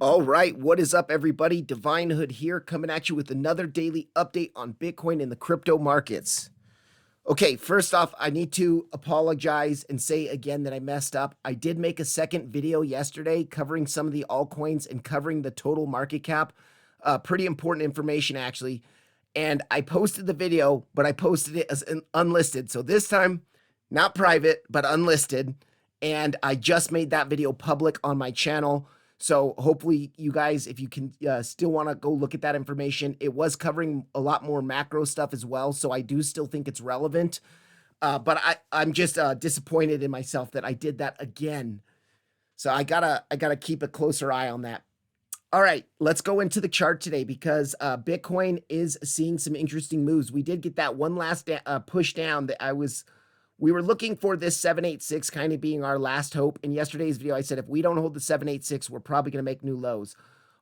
All right, what is up, everybody? Divine Hood here, coming at you with another daily update on Bitcoin and the crypto markets. Okay, first off, I need to apologize and say again that I messed up. I did make a second video yesterday covering some of the altcoins and covering the total market cap. Pretty important information, actually. And I posted the video, but I posted it as an unlisted. So this time, not private, but unlisted. And I just made that video public on my channel. So hopefully you guys, if you can still want to go look at that information, it was covering a lot more macro stuff as well. So I do still think it's relevant. But I'm just disappointed in myself that I did that again. So I gotta keep a closer eye on that. All right, let's go into the chart today because Bitcoin is seeing some interesting moves. We did get that one last push down that we were looking for this 786 kind of being our last hope. In yesterday's video, I said if we don't hold the 786, we're probably going to make new lows.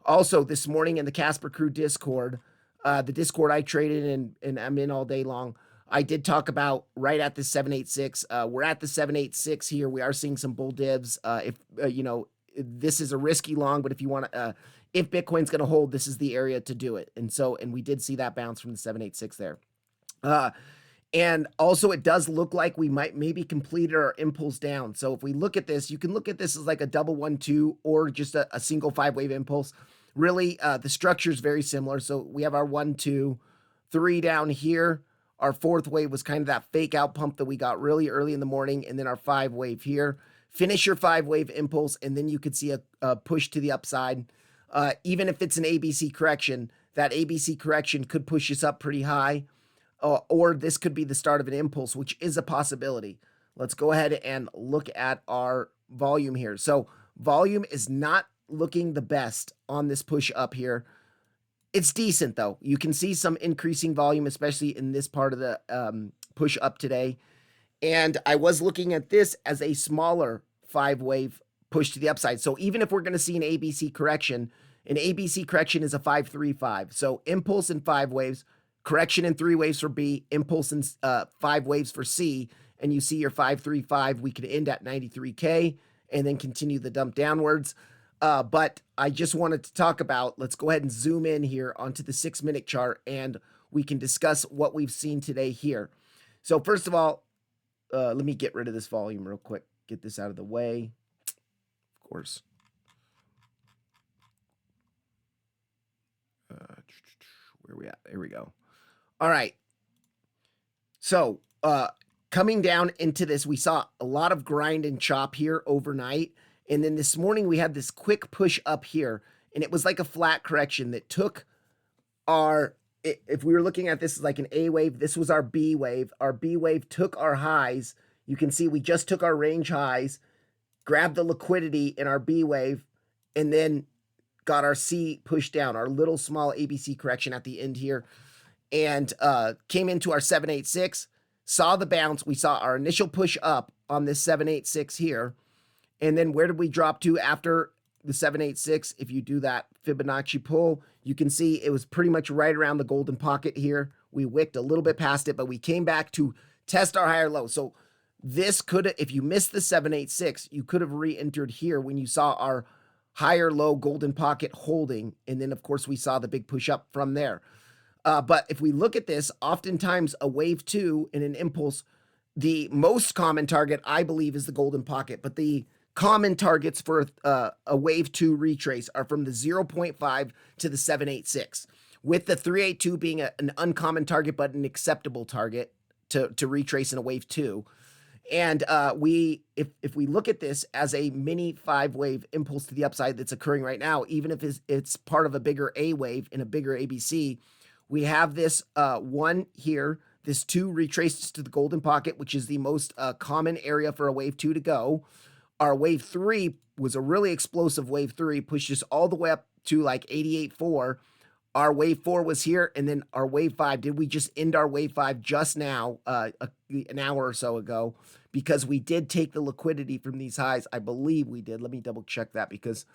Also, this morning in the Casper Crew Discord, the Discord I traded in and I'm in all day long, I did talk about right at the 786. We're at the 786 here. We are seeing some bull divs. If you know, this is a risky long, but if you want to, if Bitcoin's going to hold, this is the area to do it. And we did see that bounce from the 786 there. And also it does look like we might maybe completed our impulse down. So if we look at this, you can look at this as like a double 1-2 or just a single 5-wave impulse. Really, the structure is very similar. So we have our 1, 2, 3 down here. Our fourth wave was kind of that fake out pump that we got really early in the morning. And then our 5 wave here. Finish your 5-wave impulse, and then you could see a push to the upside. Even if it's an ABC correction, that ABC correction could push us up pretty high. Or this could be the start of an impulse, which is a possibility. Let's go ahead and look at our volume here. So volume is not looking the best on this push up here. It's decent, though. You can see some increasing volume, especially in this part of the push up today. And I was looking at this as a smaller 5-wave push to the upside. So even if we're going to see an ABC correction is a 5-3-5. So impulse in 5 waves, correction in 3 waves for B, impulse in 5 waves for C, and you see your 5-3-5. We could end at 93K and then continue the dump downwards. But I just wanted to talk about, let's go ahead and zoom in here onto the 6-minute chart, and we can discuss what we've seen today here. So first of all, let me get rid of this volume real quick, get this out of the way, of course. Where are we at? There we go. All right. So coming down into this, we saw a lot of grind and chop here overnight. And then this morning we had this quick push up here, and it was like a flat correction that took our, if we were looking at this as like an A wave, this was our B wave. Our B wave took our highs. You can see we just took our range highs, grabbed the liquidity in our B wave, and then got our C pushed down, our little small ABC correction at the end here, and came into our 786, saw the bounce. We saw our initial push up on this 786 here. And then where did we drop to after the 786? If you do that Fibonacci pull, you can see it was pretty much right around the golden pocket here. We wicked a little bit past it, but we came back to test our higher low. So this could, if you missed the 786, you could have re-entered here when you saw our higher low golden pocket holding. And then, of course, we saw the big push up from there. But if we look at this, oftentimes a wave 2 in an impulse, the most common target, I believe, is the golden pocket. But the common targets for a wave 2 retrace are from the 0.5 to the 786, with the 382 being an uncommon target but an acceptable target to retrace in a wave 2. And if we look at this as a mini 5-wave impulse to the upside that's occurring right now, even if it's part of a bigger A wave in a bigger ABC, we have this 1 here, this 2 retraces to the golden pocket, which is the most common area for a wave 2 to go. Our wave 3 was a really explosive wave 3, pushed us all the way up to like 88.4. Our wave 4 was here, and then our wave 5, did we just end our wave 5 just now, an hour or so ago, because we did take the liquidity from these highs. I believe we did. Let me double check that because,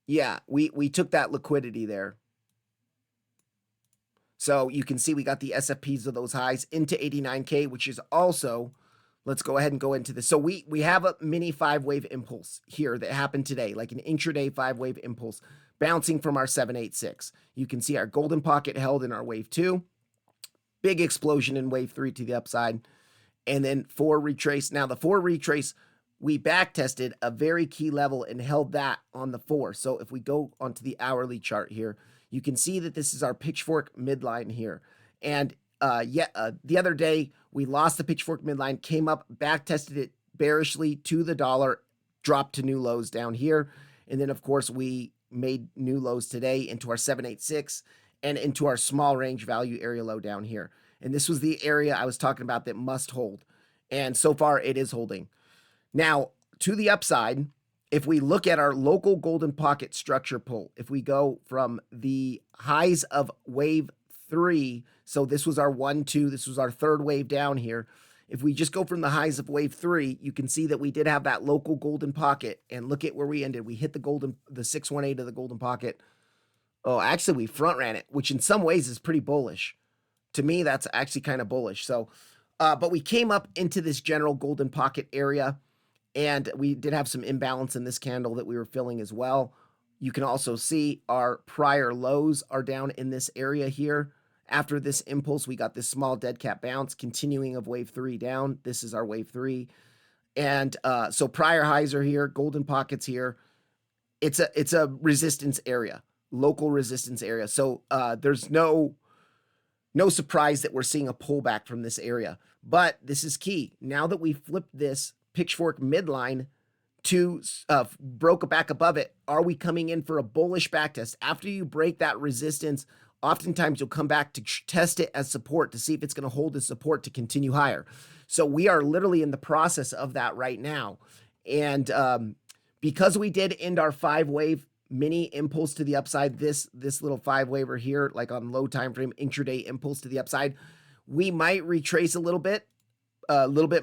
yeah, we took that liquidity there. So you can see we got the SFPs of those highs into 89K, which is also let's go ahead and go into this. So we have a mini 5-wave impulse here that happened today, like an intraday 5-wave impulse bouncing from our 786. You can see our golden pocket held in our wave 2, big explosion in wave 3 to the upside, and then 4 retrace. Now the 4 retrace, we back tested a very key level and held that on the 4. So if we go onto the hourly chart here, you can see that this is our pitchfork midline here. And the other day we lost the pitchfork midline, came up, back tested it bearishly to the dollar, dropped to new lows down here. And then of course we made new lows today into our 786 and into our small range value area low down here. And this was the area I was talking about that must hold. And so far it is holding. Now, to the upside, if we look at our local golden pocket structure pull, if we go from the highs of wave 3, so this was our 1, 2, this was our third wave down here. If we just go from the highs of wave 3, you can see that we did have that local golden pocket, and look at where we ended. We hit the 618 of the golden pocket. Oh, actually we front ran it, which in some ways is pretty bullish. To me, that's actually kind of bullish. So, but we came up into this general golden pocket area, and we did have some imbalance in this candle that we were filling as well. You can also see our prior lows are down in this area here. After this impulse, we got this small dead cat bounce, continuing of wave 3 down. This is our wave 3. And so prior highs are here, golden pockets here. It's a resistance area, local resistance area. So there's no surprise that we're seeing a pullback from this area. But this is key. Now that we flipped this pitchfork midline to broke back above it, are we coming in for a bullish backtest? After you break that resistance, oftentimes you'll come back to test it as support to see if it's going to hold as support to continue higher. So we are literally in the process of that right now. And because we did end our 5-wave mini impulse to the upside, this little 5-waver here, like on low time frame intraday impulse to the upside, we might retrace a little bit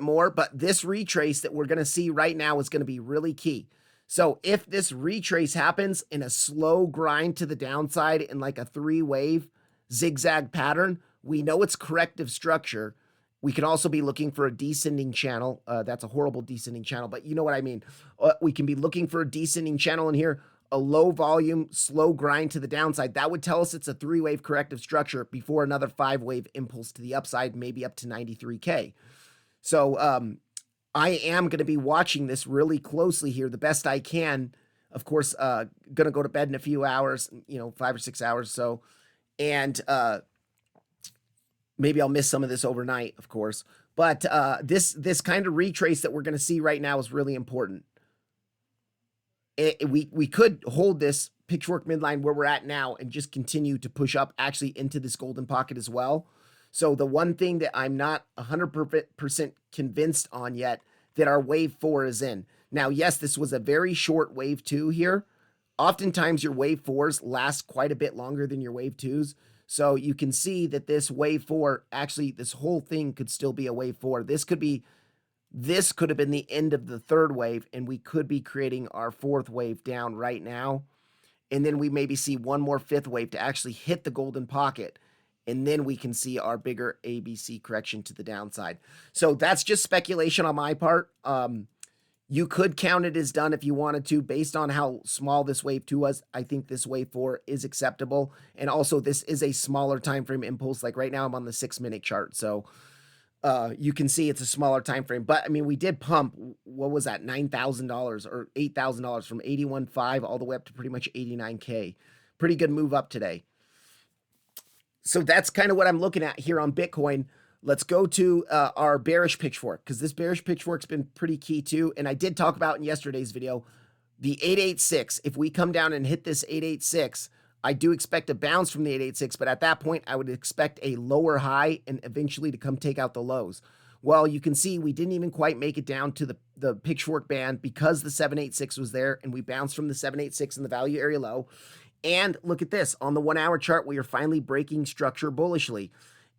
more, but this retrace that we're going to see right now is going to be really key. So if this retrace happens in a slow grind to the downside in like a 3-wave zigzag pattern, we know it's corrective structure. We can also be looking for a descending channel. That's a horrible descending channel, but you know what I mean. We can be looking for a descending channel in here, a low volume, slow grind to the downside. That would tell us it's a 3-wave corrective structure before another 5-wave impulse to the upside, maybe up to 93K. So I am going to be watching this really closely here, the best I can. Of course, going to go to bed in a few hours, 5 or 6 hours or so. And maybe I'll miss some of this overnight, of course. But this kind of retrace that we're going to see right now is really important. We could hold this pitchfork midline where we're at now and just continue to push up actually into this golden pocket as well. So the one thing that I'm not 100% convinced on yet, that our wave 4 is in. Now, yes, this was a very short wave 2 here. Oftentimes your wave 4s last quite a bit longer than your wave 2s. So you can see that this wave 4, actually this whole thing could still be a wave 4. This could have been the end of the 3rd wave, and we could be creating our 4th wave down right now. And then we maybe see one more 5th wave to actually hit the golden pocket. And then we can see our bigger ABC correction to the downside. So that's just speculation on my part. You could count it as done if you wanted to, based on how small this wave 2 was. I think this wave 4 is acceptable. And also this is a smaller time frame impulse. Like right now I'm on the 6-minute chart. So you can see it's a smaller time frame. But I mean, we did pump, what was that, $9,000 or $8,000 from 81.5 all the way up to pretty much 89K. Pretty good move up today. So that's kind of what I'm looking at here on Bitcoin. Let's go to our bearish pitchfork, because this bearish pitchfork's been pretty key too. And I did talk about in yesterday's video, the 886. If we come down and hit this 886, I do expect a bounce from the 886, but at that point, I would expect a lower high and eventually to come take out the lows. Well, you can see we didn't even quite make it down to the pitchfork band because the 786 was there, and we bounced from the 786 in the value area low. And look at this, on the 1-hour chart, we are finally breaking structure bullishly.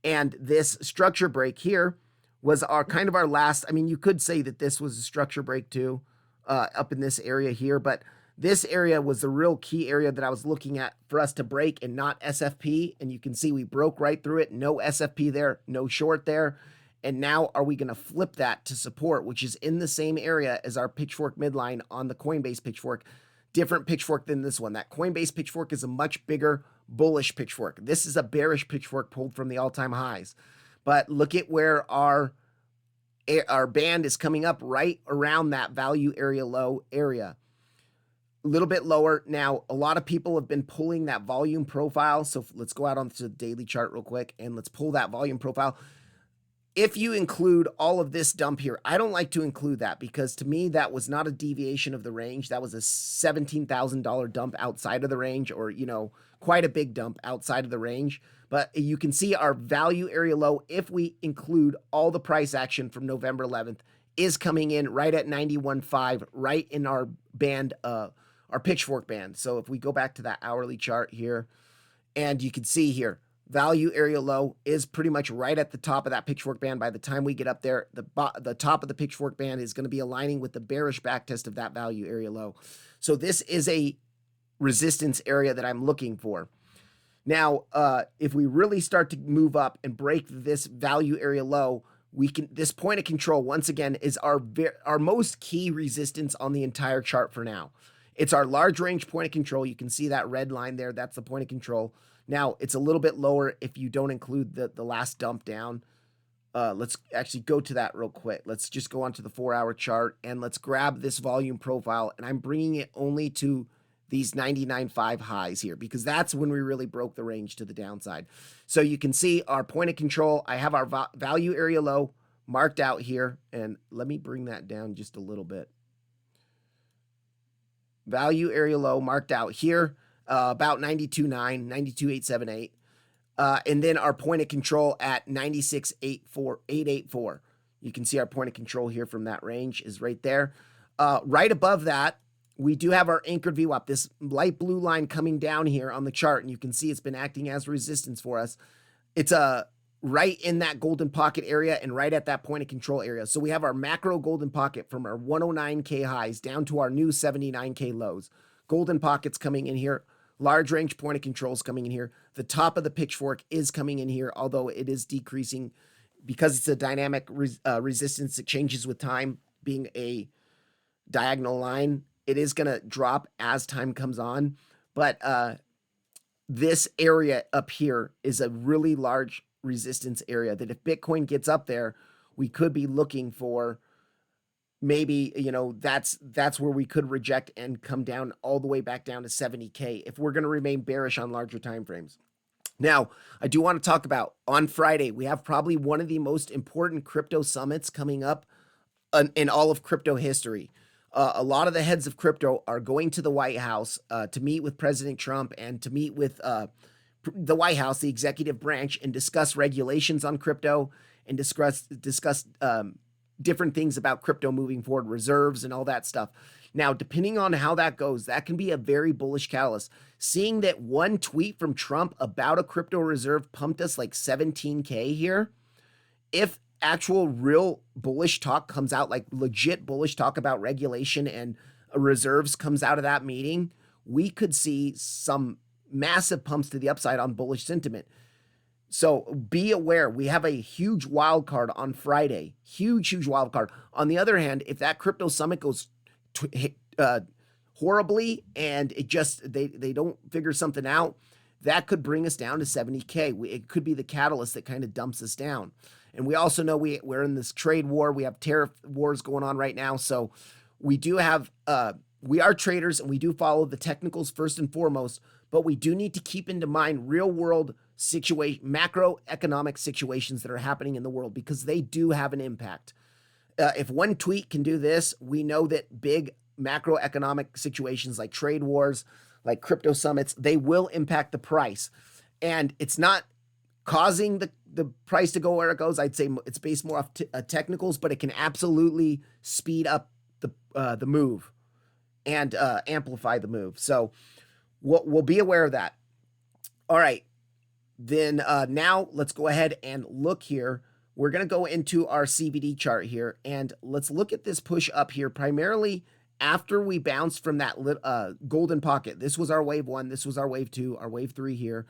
And this structure break here was our kind of our last, I mean, you could say that this was a structure break too, up in this area here, but this area was the real key area that I was looking at for us to break and not SFP. And you can see we broke right through it. No SFP there, no short there. And now are we going to flip that to support, which is in the same area as our pitchfork midline on the Coinbase pitchfork? Different pitchfork than this one. That Coinbase pitchfork is a much bigger bullish pitchfork. This is a bearish pitchfork pulled from the all-time highs. But look at where our band is coming up right around that value area low area. A little bit lower. Now, a lot of people have been pulling that volume profile. So let's go out onto the daily chart real quick and let's pull that volume profile. If you include all of this dump here, I don't like to include that because to me, that was not a deviation of the range. That was a $17,000 dump outside of the range, or, you know, quite a big dump outside of the range. But you can see our value area low, if we include all the price action from November 11th, is coming in right at 91.5, right in our band, our pitchfork band. So if we go back to that hourly chart here, and you can see here, value area low is pretty much right at the top of that pitchfork band. By the time we get up there, the top of the pitchfork band is going to be aligning with the bearish backtest of that value area low. So this is a resistance area that I'm looking for. Now, if we really start to move up and break this value area low, we can, this point of control, once again, is our most key resistance on the entire chart for now. It's our large range point of control. You can see that red line there. That's the point of control. Now, it's a little bit lower if you don't include the last dump down. Let's actually go to that real quick. Let's just go onto the 4-hour chart and let's grab this volume profile. And I'm bringing it only to these 99.5 highs here because that's when we really broke the range to the downside. So you can see our point of control. I have our value area low marked out here. And let me bring that down just a little bit. Value area low marked out here. About 92.9, 92.878. And then our point of control at 96.884. You can see our point of control here from that range is right there. Right above that, we do have our anchored VWAP, this light blue line coming down here on the chart. And you can see it's been acting as resistance for us. It's right in that golden pocket area and right at that point of control area. So we have our macro golden pocket from our 109K highs down to our new 79K lows. Golden pockets coming in here. Large range point of controls coming in here. The top of the pitchfork is coming in here, although it is decreasing because it's a dynamic resistance that changes with time, being a diagonal line. It is going to drop as time comes on. But this area up here is a really large resistance area that if Bitcoin gets up there, we could be looking for maybe, you know, that's where we could reject and come down all the way back down to 70K if we're going to remain bearish on larger time frames. Now, I do want to talk about on Friday, we have probably one of the most important crypto summits coming up in all of crypto history. A lot of the heads of crypto are going to the White House to meet with President Trump and to meet with the White House, the executive branch, and discuss regulations on crypto and discuss different things about crypto moving forward, reserves and all that stuff. Now, depending on how that goes, that can be a very bullish catalyst. Seeing that one tweet from Trump about a crypto reserve pumped us like 17K here. If actual real bullish talk comes out, like legit bullish talk about regulation and reserves comes out of that meeting, we could see some massive pumps to the upside on bullish sentiment. So be aware, we have a huge wild card on Friday. Huge wild card. On the other hand, if that crypto summit goes horribly and it just they don't figure something out, that could bring us down to 70K. It could be the catalyst that kind of dumps us down. And we also know we're in this trade war. We have tariff wars going on right now. So we do have we are traders and we do follow the technicals first and foremost, but we do need to keep into mind real world macroeconomic situations that are happening in the world because they do have an impact. If one tweet can do this, we know that big macroeconomic situations like trade wars, like crypto summits, they will impact the price. And it's not causing the price to go where it goes. I'd say it's based more off technicals, but it can absolutely speed up the move and amplify the move. So we'll be aware of that. All right. Then now let's go ahead and look here. We're going to go into our CVD chart here and let's look at this push up here primarily after we bounced from that golden pocket. This was our wave 1. This was our wave 2, our wave 3 here.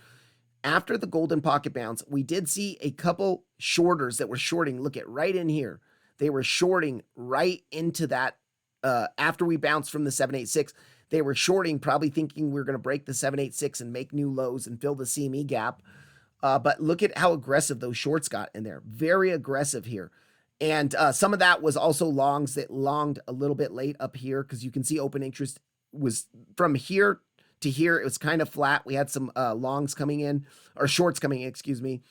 after the golden pocket bounce, we did see a couple shorters that were shorting. Look at right in here. They were shorting right into that after we bounced from the 786. They were shorting, probably thinking we were going to break the 786 and make new lows and fill the CME gap. But look at how aggressive those shorts got in there. Very aggressive here. And some of that was also longs that longed a little bit late up here, because you can see open interest was from here to here. It was kind of flat. We had some longs coming in, or shorts coming in, excuse me.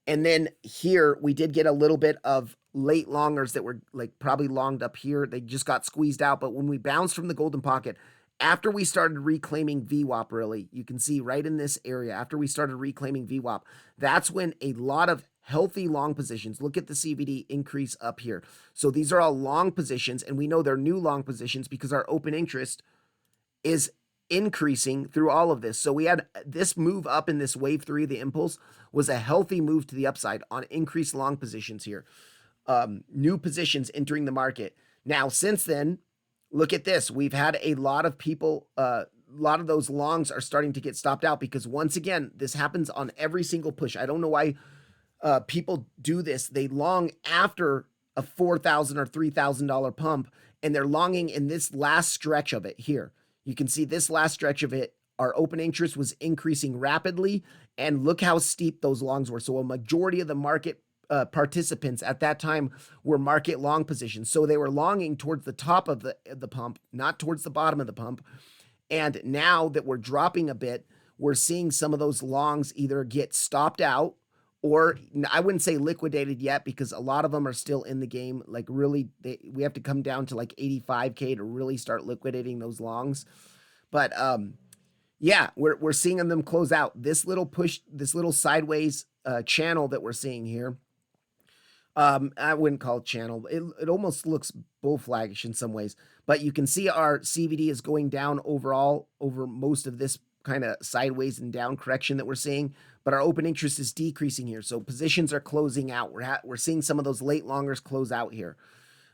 And then here we did get a little bit of late longers that were like probably longed up here. They just got squeezed out. But when we bounced from the golden pocket, after we started reclaiming VWAP, really, you can see right in this area, after we started reclaiming VWAP, that's when a lot of healthy long positions, look at the CVD increase up here. So these are all long positions, and we know they're new long positions because our open interest is increasing through all of this. So we had this move up in this wave 3, the impulse, was a healthy move to the upside on increased long positions here. New positions entering the market. Now, since then, look at this. We've had a lot of people, a lot of those longs are starting to get stopped out, because once again, this happens on every single push. I don't know why people do this. They long after a $4,000 or $3,000 pump, and they're longing in this last stretch of it here. You can see this last stretch of it, our open interest was increasing rapidly, and look how steep those longs were. So a majority of the market participants at that time were market long positions. So they were longing towards the top of the pump, not towards the bottom of the pump. And now that we're dropping a bit, we're seeing some of those longs either get stopped out, or I wouldn't say liquidated yet, because a lot of them are still in the game. Like really, we have to come down to like 85K to really start liquidating those longs. But yeah, we're seeing them close out. This little push, this little sideways channel that we're seeing here, I wouldn't call it channel. It almost looks bull flaggish in some ways, but you can see our CVD is going down overall over most of this kind of sideways and down correction that we're seeing, but our open interest is decreasing here. So positions are closing out. We're seeing some of those late longers close out here.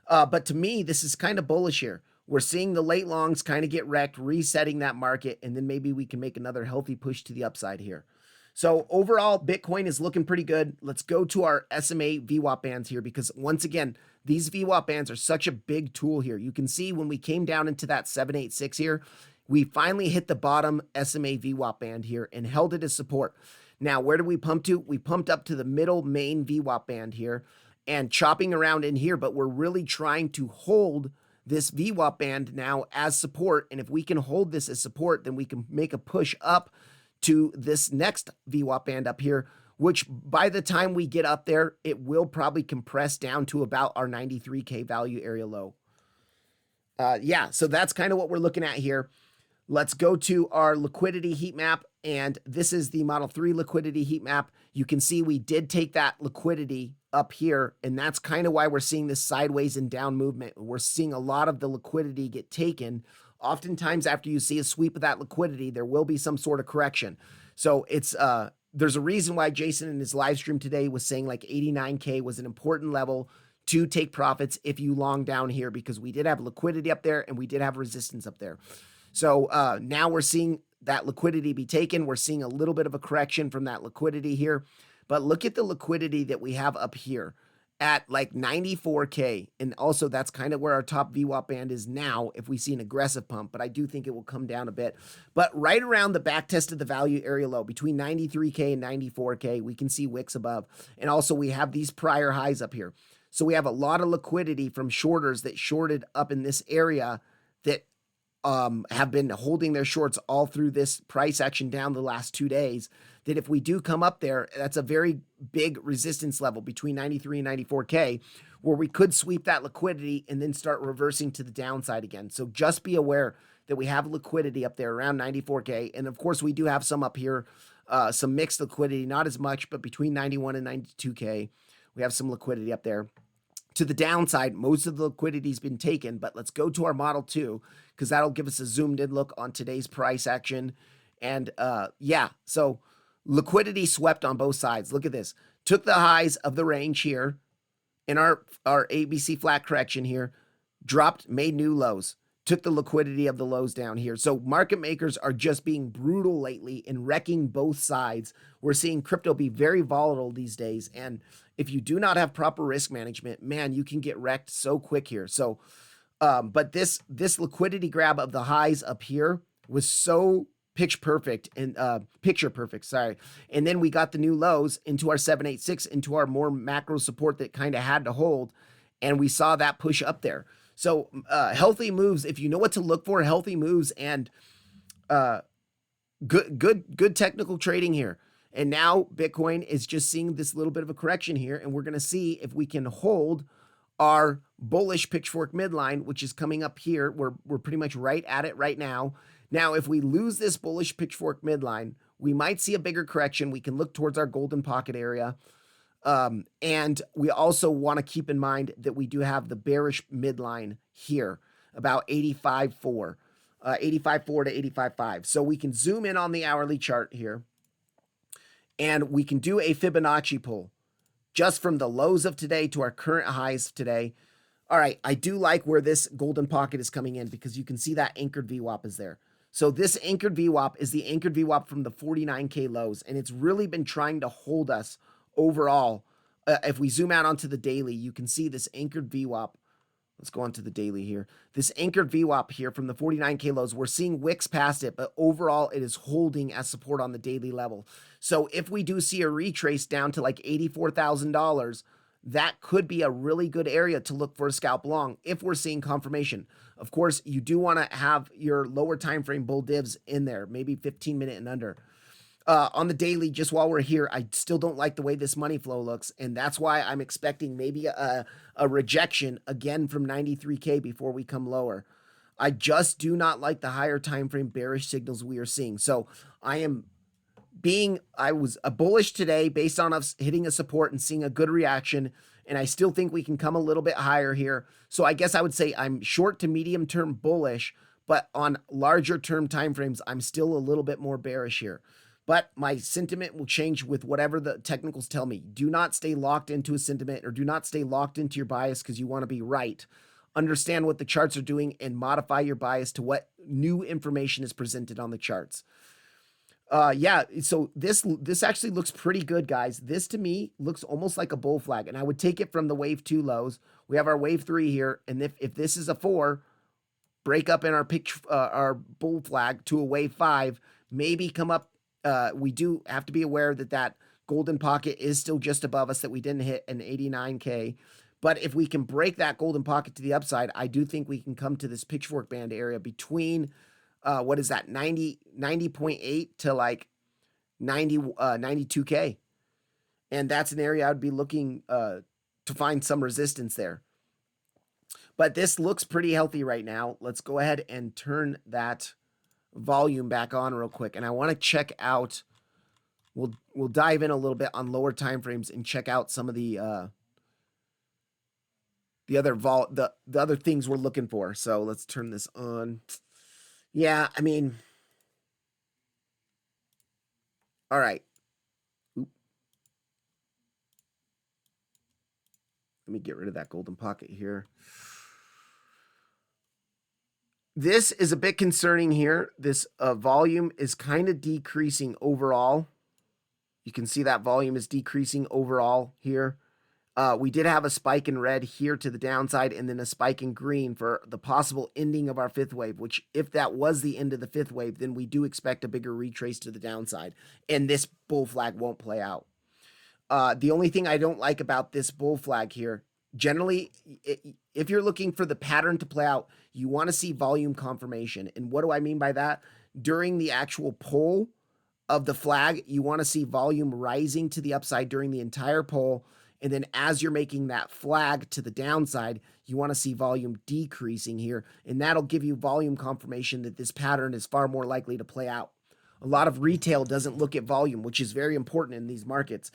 But to me, this is kind of bullish here. We're seeing the late longs kind of get wrecked, resetting that market, and then maybe we can make another healthy push to the upside here. So overall, Bitcoin is looking pretty good. Let's go to our SMA VWAP bands here, because once again, these VWAP bands are such a big tool here. You can see when we came down into that 786 here, we finally hit the bottom SMA VWAP band here and held it as support. Now, where did we pump to? We pumped up to the middle main VWAP band here and chopping around in here, but we're really trying to hold this VWAP band now as support. And if we can hold this as support, then we can make a push up to this next VWAP band up here, which by the time we get up there, it will probably compress down to about our 93K value area low. Yeah, so that's kind of what we're looking at here. Let's go to our liquidity heat map, and this is the Model 3 liquidity heat map. You can see we did take that liquidity up here, and that's kind of why we're seeing this sideways and down movement. We're seeing a lot of the liquidity get taken. Oftentimes after you see a sweep of that liquidity, there will be some sort of correction. So it's there's a reason why Jason in his live stream today was saying like 89K was an important level to take profits if you long down here, because we did have liquidity up there and we did have resistance up there. So now we're seeing that liquidity be taken. We're seeing a little bit of a correction from that liquidity here, but look at the liquidity that we have up here at like 94K. And also that's kind of where our top VWAP band is now if we see an aggressive pump, but I do think it will come down a bit. But right around the back test of the value area low, between 93K and 94K, we can see wicks above. And also we have these prior highs up here. So we have a lot of liquidity from shorters that shorted up in this area that have been holding their shorts all through this price action down the last 2 days, that if we do come up there, that's a very big resistance level between 93 and 94K, where we could sweep that liquidity and then start reversing to the downside again. So just be aware that we have liquidity up there around 94K. And of course, we do have some up here, some mixed liquidity, not as much, but between 91 and 92K, we have some liquidity up there. To the downside, most of the liquidity has been taken, but let's go to our Model 2, because that'll give us a zoomed in look on today's price action. And yeah, so liquidity swept on both sides. Look at this. Took the highs of the range here in our ABC flat correction here, dropped, made new lows. took the liquidity of the lows down here. So market makers are just being brutal lately and wrecking both sides. We're seeing crypto be very volatile these days. And if you do not have proper risk management, man, you can get wrecked so quick here. So, but this liquidity grab of the highs up here was so picture perfect, sorry. And then we got the new lows into our 786, into our more macro support that kind of had to hold. And we saw that push up there. So healthy moves, if you know what to look for, healthy moves and good technical trading here. And now Bitcoin is just seeing this little bit of a correction here, and we're going to see if we can hold our bullish pitchfork midline, which is coming up here. We're pretty much right at it right now. Now, if we lose this bullish pitchfork midline, we might see a bigger correction. We can look towards our golden pocket area. And we also want to keep in mind that we do have the bearish midline here, about 85.4, 85.4 to 85.5. So we can zoom in on the hourly chart here, and we can do a Fibonacci pull just from the lows of today to our current highs today. All right, I do like where this golden pocket is coming in because you can see that anchored VWAP is there. So this anchored VWAP is the anchored VWAP from the 49K lows, and it's really been trying to hold us overall. If we zoom out onto the daily, you can see this anchored VWAP. Let's go on to the daily here. This anchored VWAP here from the 49K lows, we're seeing wicks past it, but overall it is holding as support on the daily level. So if we do see a retrace down to like $84,000, that could be a really good area to look for a scalp long if we're seeing confirmation. Of course, you do want to have your lower time frame bull divs in there, maybe 15-minute and under. On the daily, just while we're here, I still don't like the way this money flow looks, and that's why I'm expecting maybe a rejection again from 93K before we come lower. I just do not like the higher time frame bearish signals we are seeing. So I was bullish today based on us hitting a support and seeing a good reaction, and I still think we can come a little bit higher here. So I guess I would say I'm short to medium term bullish, but on larger term timeframes, I'm still a little bit more bearish here. But my sentiment will change with whatever the technicals tell me. Do not stay locked into a sentiment, or do not stay locked into your bias because you want to be right. Understand what the charts are doing and modify your bias to what new information is presented on the charts. Yeah, so this actually looks pretty good, guys. This to me looks almost like a bull flag, and I would take it from the wave 2 lows. We have our wave 3 here, and if this is a 4, break up in our bull flag to a wave 5, maybe come up. We do have to be aware that that golden pocket is still just above us, that we didn't hit an 89K. But if we can break that golden pocket to the upside, I do think we can come to this pitchfork band area between, what is that, 90.8 to like 92K. And that's an area I would be looking to find some resistance there. But this looks pretty healthy right now. Let's go ahead and turn that volume back on real quick, and I want to check out. We'll dive in a little bit on lower time frames and check out some of the other things we're looking for. So let's turn this on. Yeah, I mean, all right. Oop. Let me get rid of that golden pocket here. This is a bit concerning here. This volume is kind of decreasing overall. You can see that volume is decreasing overall here. We did have a spike in red here to the downside, and then a spike in green for the possible ending of our 5th wave, which if that was the end of the 5th wave, then we do expect a bigger retrace to the downside, and this bull flag won't play out. The only thing I don't like about this bull flag here, generally, if you're looking for the pattern to play out, you want to see volume confirmation. And what do I mean by that? During the actual pull of the flag, you want to see volume rising to the upside during the entire pull. And then as you're making that flag to the downside, you want to see volume decreasing here. And that'll give you volume confirmation that this pattern is far more likely to play out. A lot of retail doesn't look at volume, which is very important in these markets.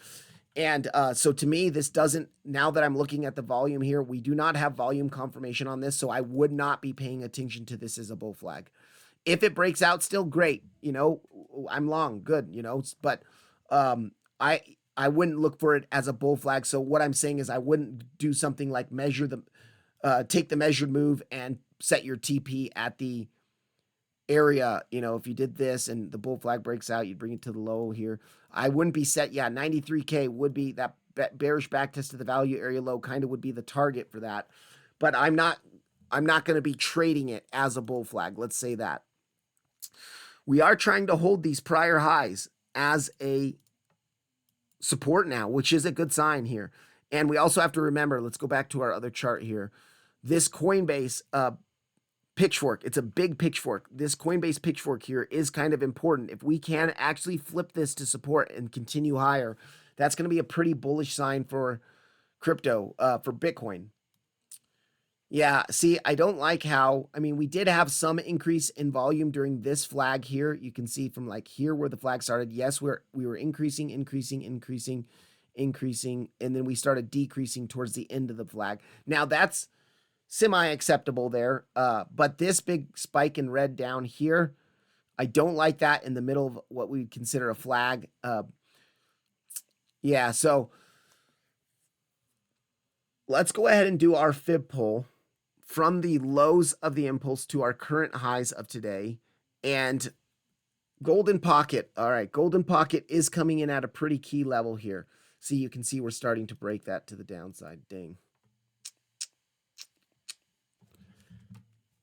And so to me, this doesn't, now that I'm looking at the volume here, we do not have volume confirmation on this. So I would not be paying attention to this as a bull flag. If it breaks out still, great. You know, I'm long, good, you know, but I wouldn't look for it as a bull flag. So what I'm saying is I wouldn't do something like take the measured move and set your TP at the area. You know, if you did this and the bull flag breaks out, you'd bring it to the low here. I wouldn't be set. Yeah, 93K would be that bearish backtest to the value area low, kind of would be the target for that. But I'm not going to be trading it as a bull flag. Let's say that. We are trying to hold these prior highs as a support now, which is a good sign here. And we also have to remember, let's go back to our other chart here. This Coinbase pitchfork, it's a big pitchfork. This Coinbase pitchfork here is kind of important. If we can actually flip this to support and continue higher, that's going to be a pretty bullish sign for crypto, for Bitcoin. Yeah, see, I don't like how, I mean, we did have some increase in volume during this flag here. You can see from like here where the flag started. Yes, we were increasing, and then we started decreasing towards the end of the flag. Now that's semi-acceptable there, but this big spike in red down here, I don't like that in the middle of what we consider a flag. Yeah, so let's go ahead and do our fib pull from the lows of the impulse to our current highs of today. And golden pocket. All right, golden pocket is coming in at a pretty key level here. See, you can see we're starting to break that to the downside. Dang.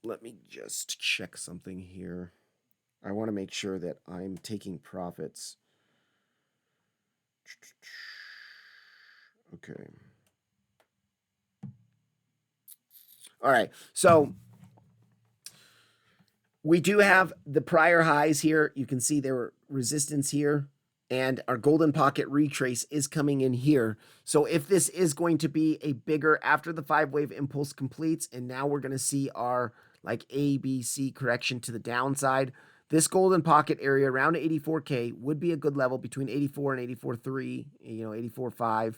Let me just check something here. I want to make sure that I'm taking profits. Okay. All right, so we do have the prior highs here. You can see there were resistance here, and our golden pocket retrace is coming in here. So if this is going to be a bigger after the 5-wave impulse completes, and now we're going to see our like A, B, C correction to the downside, this golden pocket area around 84K would be a good level between 84 and 84.3, you know, 84.5.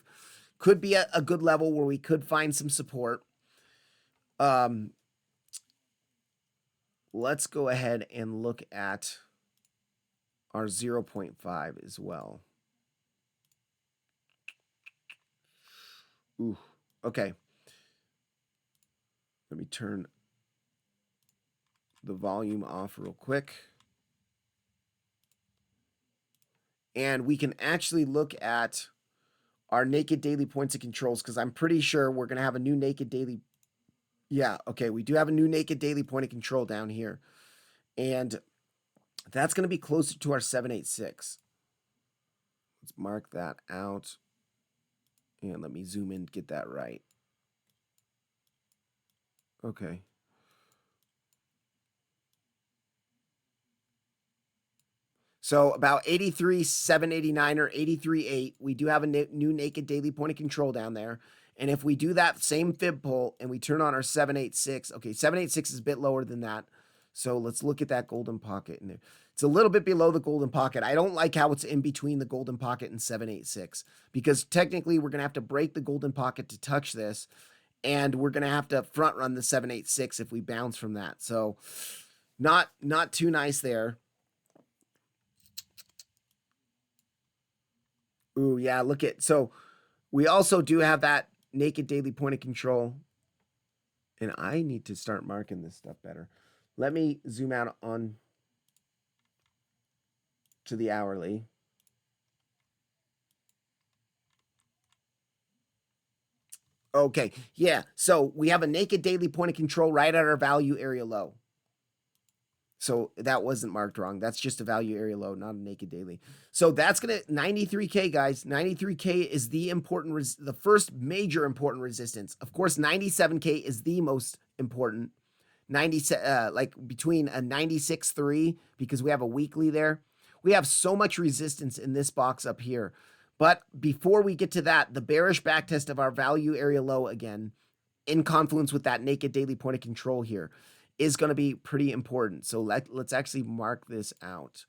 Could be a good level where we could find some support. Let's go ahead and look at our 0.5 as well. Ooh, okay. Let me turn the volume off real quick. And we can actually look at our naked daily points of controls, because I'm pretty sure we're going to have a new naked daily. Yeah, okay, we do have a new naked daily point of control down here. And that's going to be closer to our 786. Let's mark that out. And let me zoom in to get that right. Okay. So about 83,789 or 83.8, we do have a new naked daily point of control down there. And if we do that same fib pull and we turn on our 786, okay, 786 is a bit lower than that. So let's look at that golden pocket in there. It's a little bit below the golden pocket. I don't like how it's in between the golden pocket and 786, because technically we're going to have to break the golden pocket to touch this, and we're going to have to front run the 786 if we bounce from that. So not too nice there. Ooh, yeah, look at, so we also do have that naked daily point of control, and I need to start marking this stuff better. Let me zoom out on to the hourly. Okay, yeah, so we have a naked daily point of control right at our value area low. So that wasn't marked wrong. That's just a value area low, not a naked daily. So that's going to 93K, guys. 93K is the important, the first major important resistance. Of course, 97K is the most important. 90, like between a 96.3, because we have a weekly there. We have so much resistance in this box up here. But before we get to that, the bearish backtest of our value area low again, in confluence with that naked daily point of control here, is going to be pretty important. So let's actually mark this out.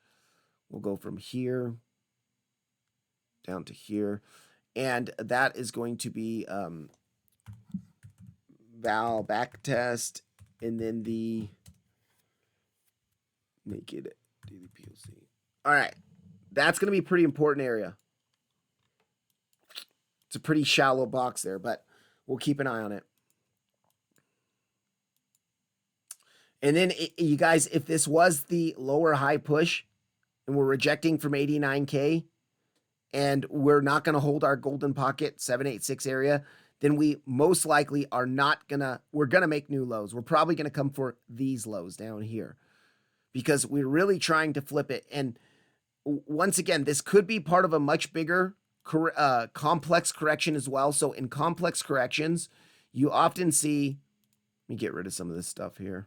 We'll go from here down to here. And that is going to be val backtest, and then the naked daily POC. All right. That's going to be a pretty important area. It's a pretty shallow box there, but we'll keep an eye on it. And then you guys, if this was the lower high push and we're rejecting from 89K and we're not going to hold our golden pocket 786 area, then we most likely are not we're going to make new lows. We're probably going to come for these lows down here because we're really trying to flip it. And once again, this could be part of a much bigger complex correction as well. So in complex corrections, you often see, let me get rid of some of this stuff here.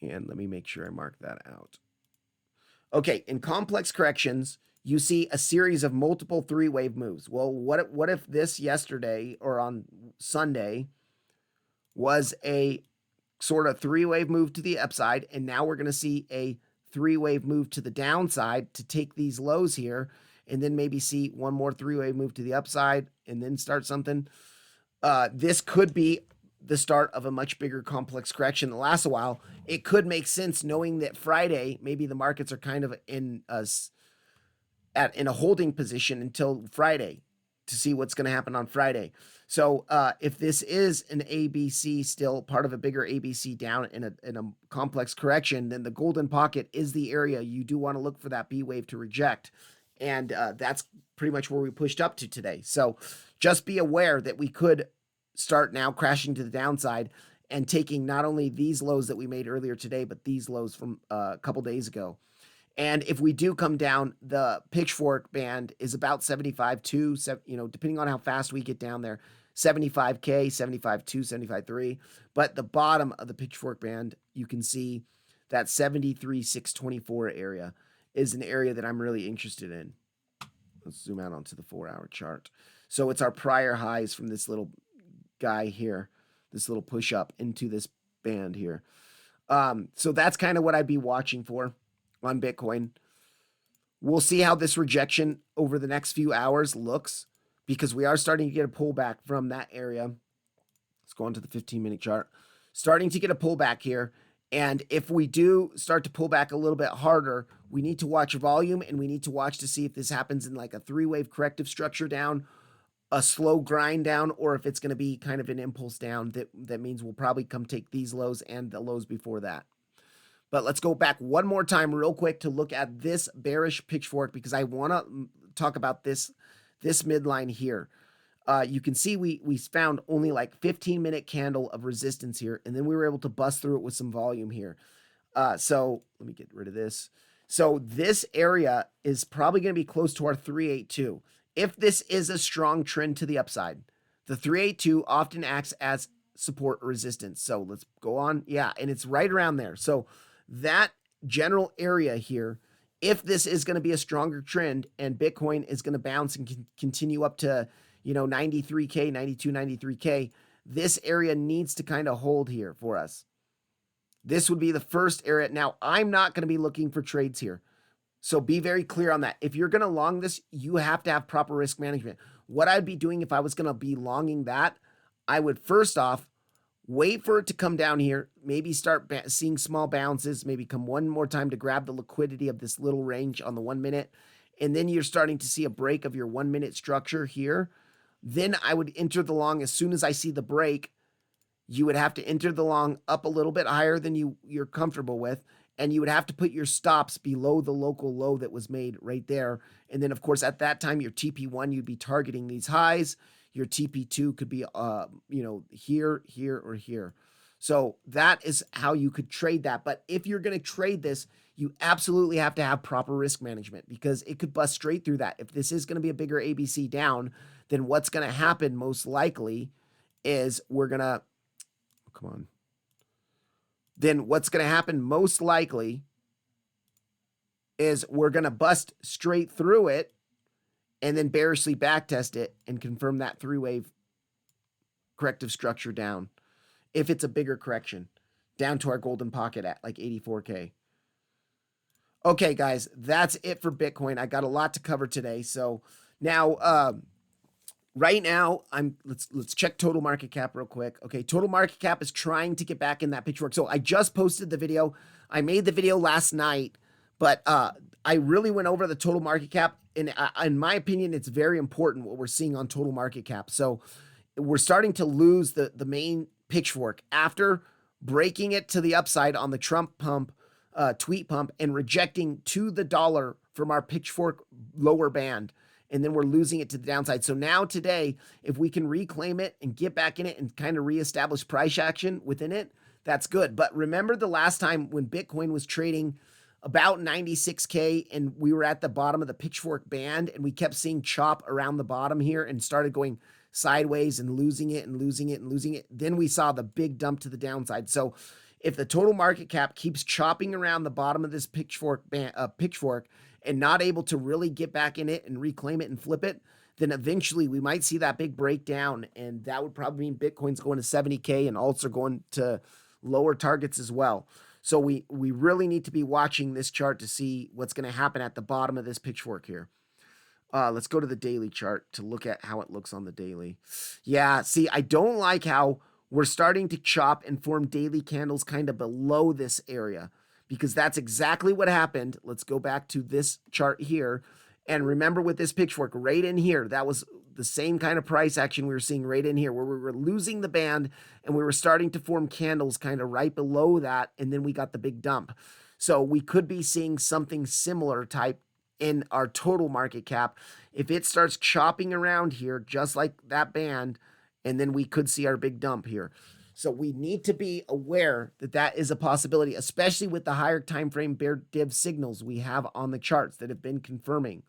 And let me make sure I mark that out. Okay, in complex corrections, you see a series of multiple three-wave moves. Well, what if this yesterday or on Sunday was a sort of three-wave move to the upside, and now we're going to see a three-wave move to the downside to take these lows here, and then maybe see one more three-wave move to the upside, and then start something. This could be the start of a much bigger complex correction that lasts a while. It could make sense knowing that Friday, maybe the markets are kind of in a holding position until Friday to see what's going to happen on Friday. So if this is an ABC, still part of a bigger ABC down in a complex correction, then the golden pocket is the area you do want to look for that B wave to reject. And that's pretty much where we pushed up to today. So just be aware that we could start now crashing to the downside and taking not only these lows that we made earlier today, but these lows from a couple days ago. And if we do come down, the pitchfork band is about 75.2, depending on how fast we get down there, 75K, 75.2, 75.3. But the bottom of the pitchfork band, you can see that 73.624 area is an area that I'm really interested in. Let's zoom out onto the 4-hour chart. So it's our prior highs from this little guy here, this little push up into this band here. So that's kind of what I'd be watching for on Bitcoin. We'll see how this rejection over the next few hours looks because we are starting to get a pullback from that area. Let's go on to the 15-minute chart. Starting to get a pullback here. And if we do start to pull back a little bit harder, we need to watch volume and we need to watch to see if this happens in like a three-wave corrective structure down, a slow grind down, or if it's going to be kind of an impulse down. That means we'll probably come take these lows and the lows before that. But let's go back one more time real quick to look at this bearish pitchfork because I want to talk about this midline here. You can see we found only like 15-minute candle of resistance here, and then we were able to bust through it with some volume here. So let me get rid of this. So this area is probably going to be close to our 382. If this is a strong trend to the upside, the 382 often acts as support or resistance. So let's go on. Yeah, and it's right around there. So that general area here, if this is going to be a stronger trend and Bitcoin is going to bounce and continue up to, 93K, 92, 93K, this area needs to kind of hold here for us. This would be the first area. Now, I'm not going to be looking for trades here. So be very clear on that. If you're going to long this, you have to have proper risk management. What I'd be doing if I was going to be longing that, I would first off wait for it to come down here, maybe start seeing small bounces, maybe come one more time to grab the liquidity of this little range on the 1 minute. And then you're starting to see a break of your 1 minute structure here. Then I would enter the long as soon as I see the break. You would have to enter the long up a little bit higher than you're comfortable with. And you would have to put your stops below the local low that was made right there. And then, of course, at that time, your TP1, you'd be targeting these highs. Your TP2 could be, here, here, or here. So that is how you could trade that. But if you're going to trade this, you absolutely have to have proper risk management because it could bust straight through that. If this is going to be a bigger ABC down, then what's going to happen most likely is we're going to, come on. Then what's going to happen most likely is we're going to bust straight through it and then bearishly backtest it and confirm that three-wave corrective structure down. If it's a bigger correction, down to our golden pocket at like 84K. Okay, guys, that's it for Bitcoin. I got a lot to cover today. So now, right now, let's check total market cap real quick. Okay, total market cap is trying to get back in that pitchfork. So I just posted the video. I made the video last night, but I really went over the total market cap. And in my opinion, it's very important what we're seeing on total market cap. So we're starting to lose the main pitchfork after breaking it to the upside on the Trump pump, tweet pump, and rejecting to the dollar from our pitchfork lower band. And then we're losing it to the downside. So now today, if we can reclaim it and get back in it and kind of reestablish price action within it, that's good. But remember the last time when Bitcoin was trading about 96K and we were at the bottom of the pitchfork band and we kept seeing chop around the bottom here and started going sideways and losing it and losing it and losing it. Then we saw the big dump to the downside. So if the total market cap keeps chopping around the bottom of this pitchfork and not able to really get back in it and reclaim it and flip it, then eventually we might see that big breakdown, and that would probably mean Bitcoin's going to 70K and alts are going to lower targets as well. So we really need to be watching this chart to see what's going to happen at the bottom of this pitchfork here. Let's go to the daily chart to look at how it looks on the daily. Yeah, see, I don't like how we're starting to chop and form daily candles kind of below this area, because that's exactly what happened. Let's go back to this chart here. And remember with this pitchfork right in here, that was the same kind of price action we were seeing right in here, where we were losing the band and we were starting to form candles kind of right below that. And then we got the big dump. So we could be seeing something similar type in our total market cap if it starts chopping around here, just like that band, and then we could see our big dump here. So we need to be aware that that is a possibility, especially with the higher time frame bear div signals we have on the charts that have been confirming.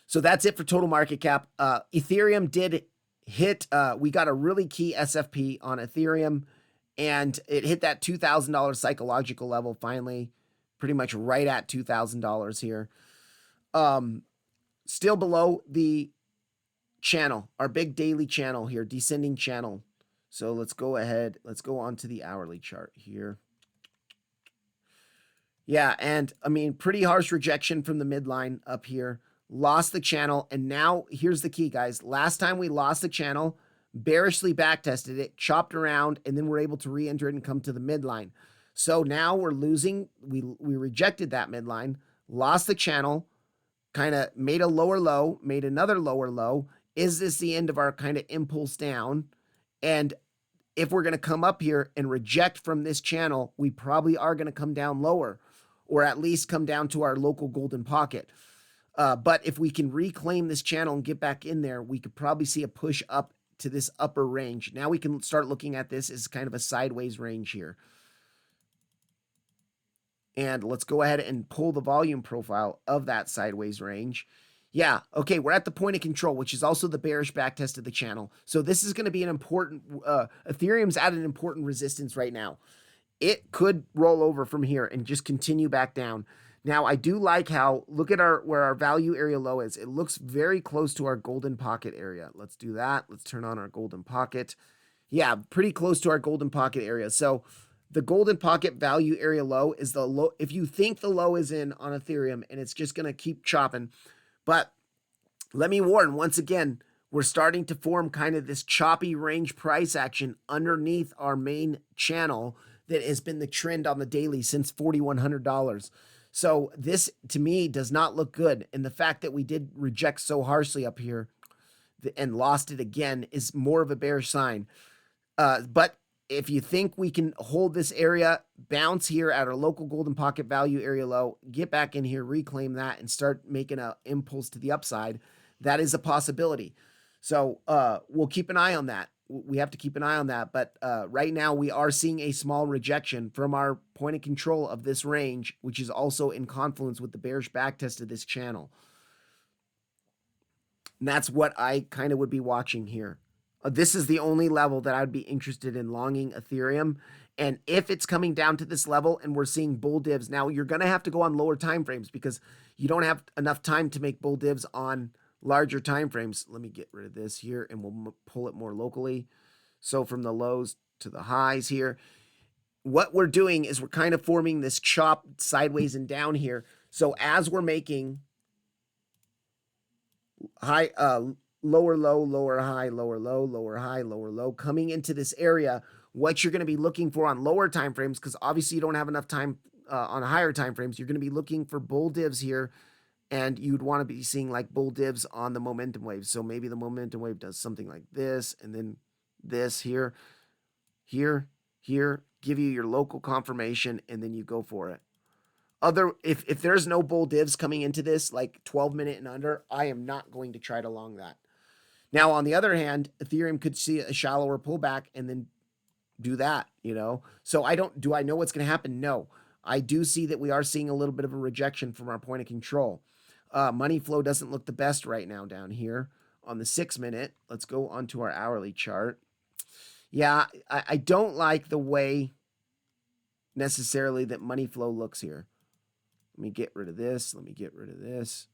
So that's it for total market cap. Ethereum did hit, we got a really key SFP on Ethereum, and it hit that $2,000 psychological level finally, pretty much right at $2,000 here. Still below the channel, our big daily channel here, descending channel. So let's go ahead. Let's go on to the hourly chart here. Yeah, and I mean, pretty harsh rejection from the midline up here. Lost the channel, and now here's the key, guys. Last time we lost the channel, bearishly backtested it, chopped around, and then we're able to re-enter it and come to the midline. So now we're losing. We rejected that midline, lost the channel, kind of made a lower low, made another lower low. Is this the end of our kind of impulse down? And if we're going to come up here and reject from this channel, we probably are going to come down lower, or at least come down to our local golden pocket. But if we can reclaim this channel and get back in there, we could probably see a push up to this upper range. Now we can start looking at this as kind of a sideways range here. And let's go ahead and pull the volume profile of that sideways range. Yeah, okay, we're at the point of control, which is also the bearish backtest of the channel. So this is going to be an important, Ethereum's at an important resistance right now. It could roll over from here and just continue back down. Now, I do like how, look at where our value area low is. It looks very close to our golden pocket area. Let's do that. Let's turn on our golden pocket. Yeah, pretty close to our golden pocket area. So the golden pocket value area low is the low. If you think the low is in on Ethereum and it's just going to keep chopping. But let me warn, once again, we're starting to form kind of this choppy range price action underneath our main channel that has been the trend on the daily since $4,100. So this, to me, does not look good. And the fact that we did reject so harshly up here and lost it again is more of a bearish sign. But if you think we can hold this area, bounce here at our local golden pocket value area low, get back in here, reclaim that, and start making an impulse to the upside, that is a possibility. So we'll keep an eye on that. We have to keep an eye on that. But right now we are seeing a small rejection from our point of control of this range, which is also in confluence with the bearish backtest of this channel. And that's what I kind of would be watching here. This is the only level that I'd be interested in longing Ethereum. And if it's coming down to this level and we're seeing bull divs, now you're going to have to go on lower time frames because you don't have enough time to make bull divs on larger time frames. Let me get rid of this here and we'll pull it more locally. So from the lows to the highs here, what we're doing is we're kind of forming this chop sideways and down here. So as we're making high, lower low, lower high, lower low, lower high, lower low, coming into this area, what you're going to be looking for on lower time frames, because obviously you don't have enough time on higher time frames, you're going to be looking for bull divs here. And you'd want to be seeing like bull divs on the momentum wave. So maybe the momentum wave does something like this and then this here, here, give you your local confirmation, and then you go for it. If there's no bull divs coming into this, like 12-minute and under, I am not going to try to long that. Now, on the other hand, Ethereum could see a shallower pullback and then do that, you know? So do I know what's going to happen? No. I do see that we are seeing a little bit of a rejection from our point of control. Money flow doesn't look the best right now down here on the 6-minute. Let's go onto our hourly chart. Yeah, I don't like the way necessarily that money flow looks here. Let me get rid of this. Let me get rid of this.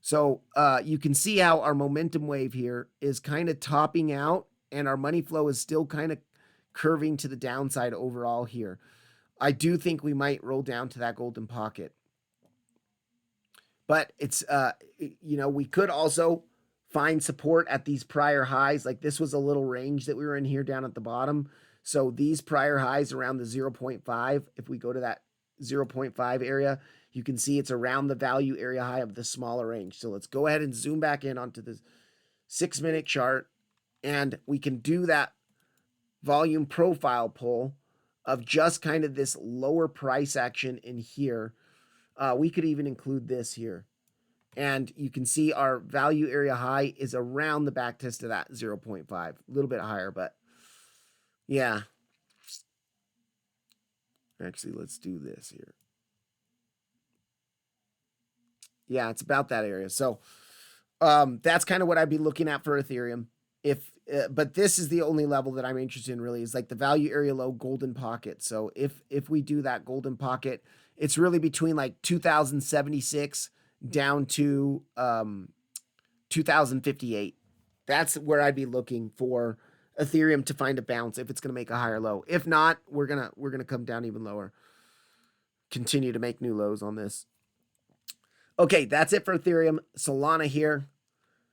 So you can see how our momentum wave here is kind of topping out, and our money flow is still kind of curving to the downside overall here. I do think we might roll down to that golden pocket. But it's, you know, we could also find support at these prior highs. Like this was a little range that we were in here down at the bottom. So these prior highs around the 0.5, if we go to that 0.5 area, you can see it's around the value area high of the smaller range. So let's go ahead and zoom back in onto the 6-minute chart, and we can do that volume profile pull of just kind of this lower price action in here. We could even include this here. And you can see our value area high is around the back test of that 0.5. A little bit higher, but yeah. Actually, let's do this here. Yeah, it's about that area. So that's kind of what I'd be looking at for Ethereum. But this is the only level that I'm interested in really, is like the value area low golden pocket. So if we do that golden pocket, it's really between like 2076 down to 2058. That's where I'd be looking for Ethereum to find a bounce if it's going to make a higher low. If not, we're gonna come down even lower. Continue to make new lows on this. Okay, that's it for Ethereum. Solana here.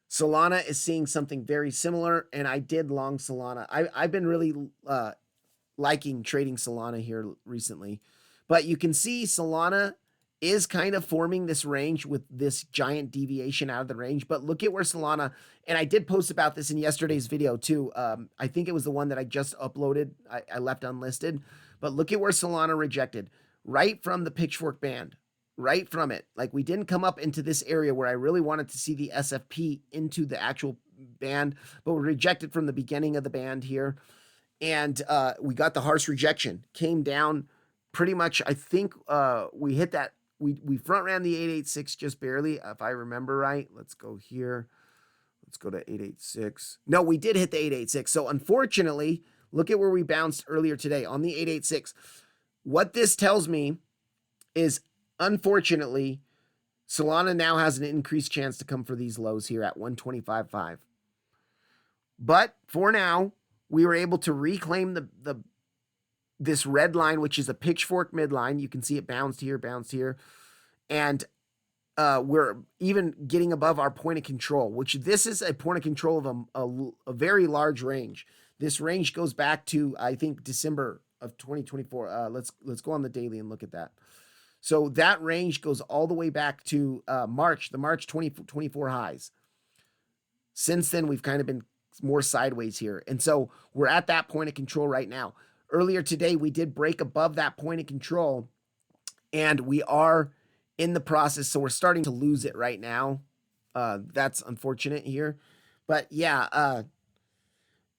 Solana is seeing something very similar, and I did long Solana. I've been really liking trading Solana here recently. But you can see Solana is kind of forming this range with this giant deviation out of the range. But look at where Solana, and I did post about this in yesterday's video too. I think it was the one that I just uploaded. I left unlisted. But look at where Solana rejected. Right from the pitchfork band. Right from it. Like we didn't come up into this area where I really wanted to see the SFP into the actual band, but we rejected from the beginning of the band here. And we got the harsh rejection. Came down pretty much, I think we hit that. We front ran the 886 just barely, if I remember right. Let's go here. Let's go to 886. No, we did hit the 886. So unfortunately, look at where we bounced earlier today on the 886. What this tells me is, unfortunately, Solana now has an increased chance to come for these lows here at 125.5. But for now, we were able to reclaim this red line, which is a pitchfork midline. You can see it bounced here, and we're even getting above our point of control, which this is a point of control of a very large range. This range goes back to, I think, December of 2024. Let's go on the daily and look at that. So that range goes all the way back to the March 2024 highs. Since then, we've kind of been more sideways here. And so we're at that point of control right now. Earlier today, we did break above that point of control, and we are in the process. So we're starting to lose it right now. That's unfortunate here. But yeah,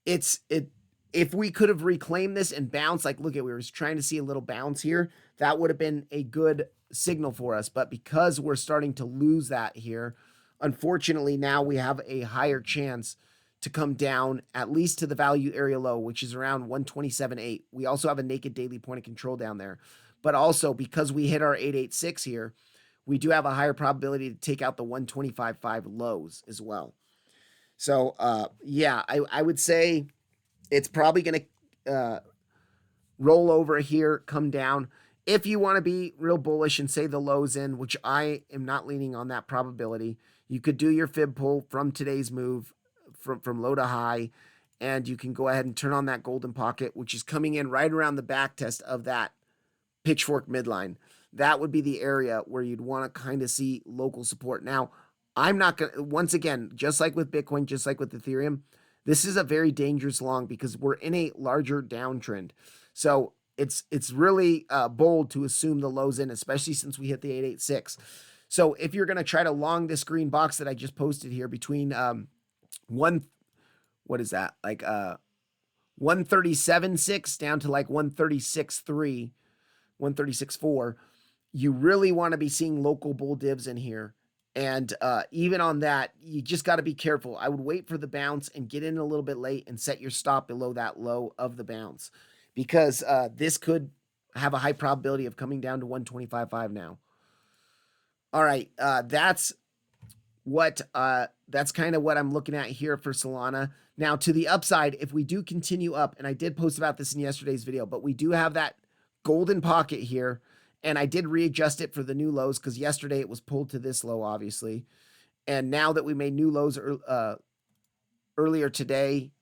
if we could have reclaimed this and bounced, like look at, we were trying to see a little bounce here, that would have been a good signal for us. But because we're starting to lose that here, unfortunately, now we have a higher chance to come down at least to the value area low, which is around 127.8. We also have a naked daily point of control down there. But also because we hit our 886 here, we do have a higher probability to take out the 125.5 lows as well. So yeah, I would say it's probably going to roll over here, come down. If you want to be real bullish and say the lows in, which I am not leaning on that probability, you could do your fib pull from today's move from low to high, and you can go ahead and turn on that golden pocket, which is coming in right around the back test of that pitchfork midline. That would be the area where you'd want to kind of see local support. Now, I'm not going to, once again, just like with Bitcoin, just like with Ethereum, This is a very dangerous long because we're in a larger downtrend. So it's really bold to assume the lows in, especially since we hit the 886. So if you're going to try to long this green box that I just posted here between what is that? Like 137.6 down to like 136.3, 136.4, you really want to be seeing local bull divs in here. And even on that, you just got to be careful. I would wait for the bounce and get in a little bit late and set your stop below that low of the bounce, because this could have a high probability of coming down to 125.5 now. All right, that's kind of what I'm looking at here for Solana. Now to the upside, if we do continue up, and I did post about this in yesterday's video, but we do have that golden pocket here, and I did readjust it for the new lows because yesterday it was pulled to this low, obviously. And now that we made new lows earlier today,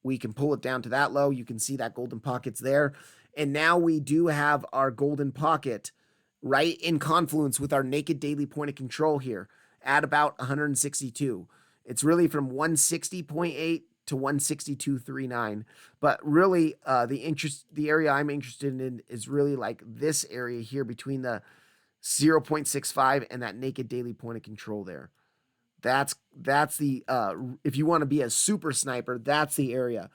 we can pull it down to that low. You can see that golden pocket's there. And now we do have our golden pocket right in confluence with our naked daily point of control here at about 162. It's really from 160.8 to 162.39. But really, the area I'm interested in is really like this area here between the 0.65 and that naked daily point of control there. That's the if you want to be a super sniper, that's the area.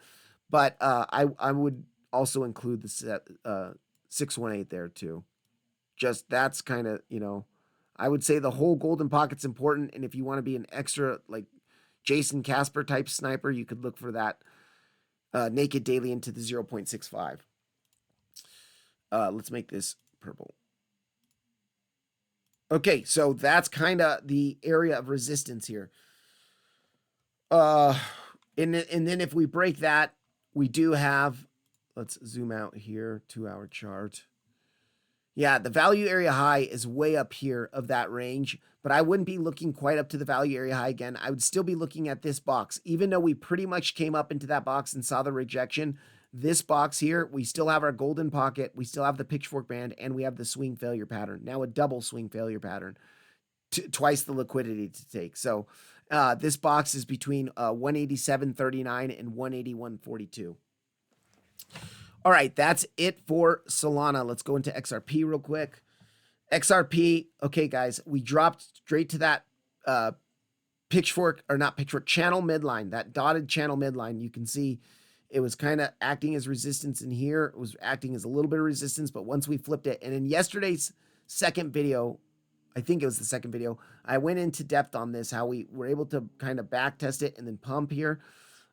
But I would also include the 618 there too. Just that's kind of, I would say the whole golden pocket's important. And if you want to be an extra like Jason Casper type sniper, you could look for that naked daily into the 0.65. Let's make this purple. Okay, so that's kind of the area of resistance here. And then if we break that, we do have, let's zoom out here, 2-hour chart. Yeah, the value area high is way up here of that range, but I wouldn't be looking quite up to the value area high again. I would still be looking at this box. Even though we pretty much came up into that box and saw the rejection, this box here, we still have our golden pocket, we still have the pitchfork band, and we have the swing failure pattern. Now a double swing failure pattern, twice the liquidity to take. So this box is between 187.39 and 181.42. All right, that's it for Solana. Let's go into XRP real quick. XRP, okay, guys, we dropped straight to that channel midline, that dotted channel midline. You can see it was kind of acting as resistance in here. It was acting as a little bit of resistance, but once we flipped it, and in yesterday's second video, I think it was the second video, I went into depth on this, how we were able to kind of back test it and then pump here.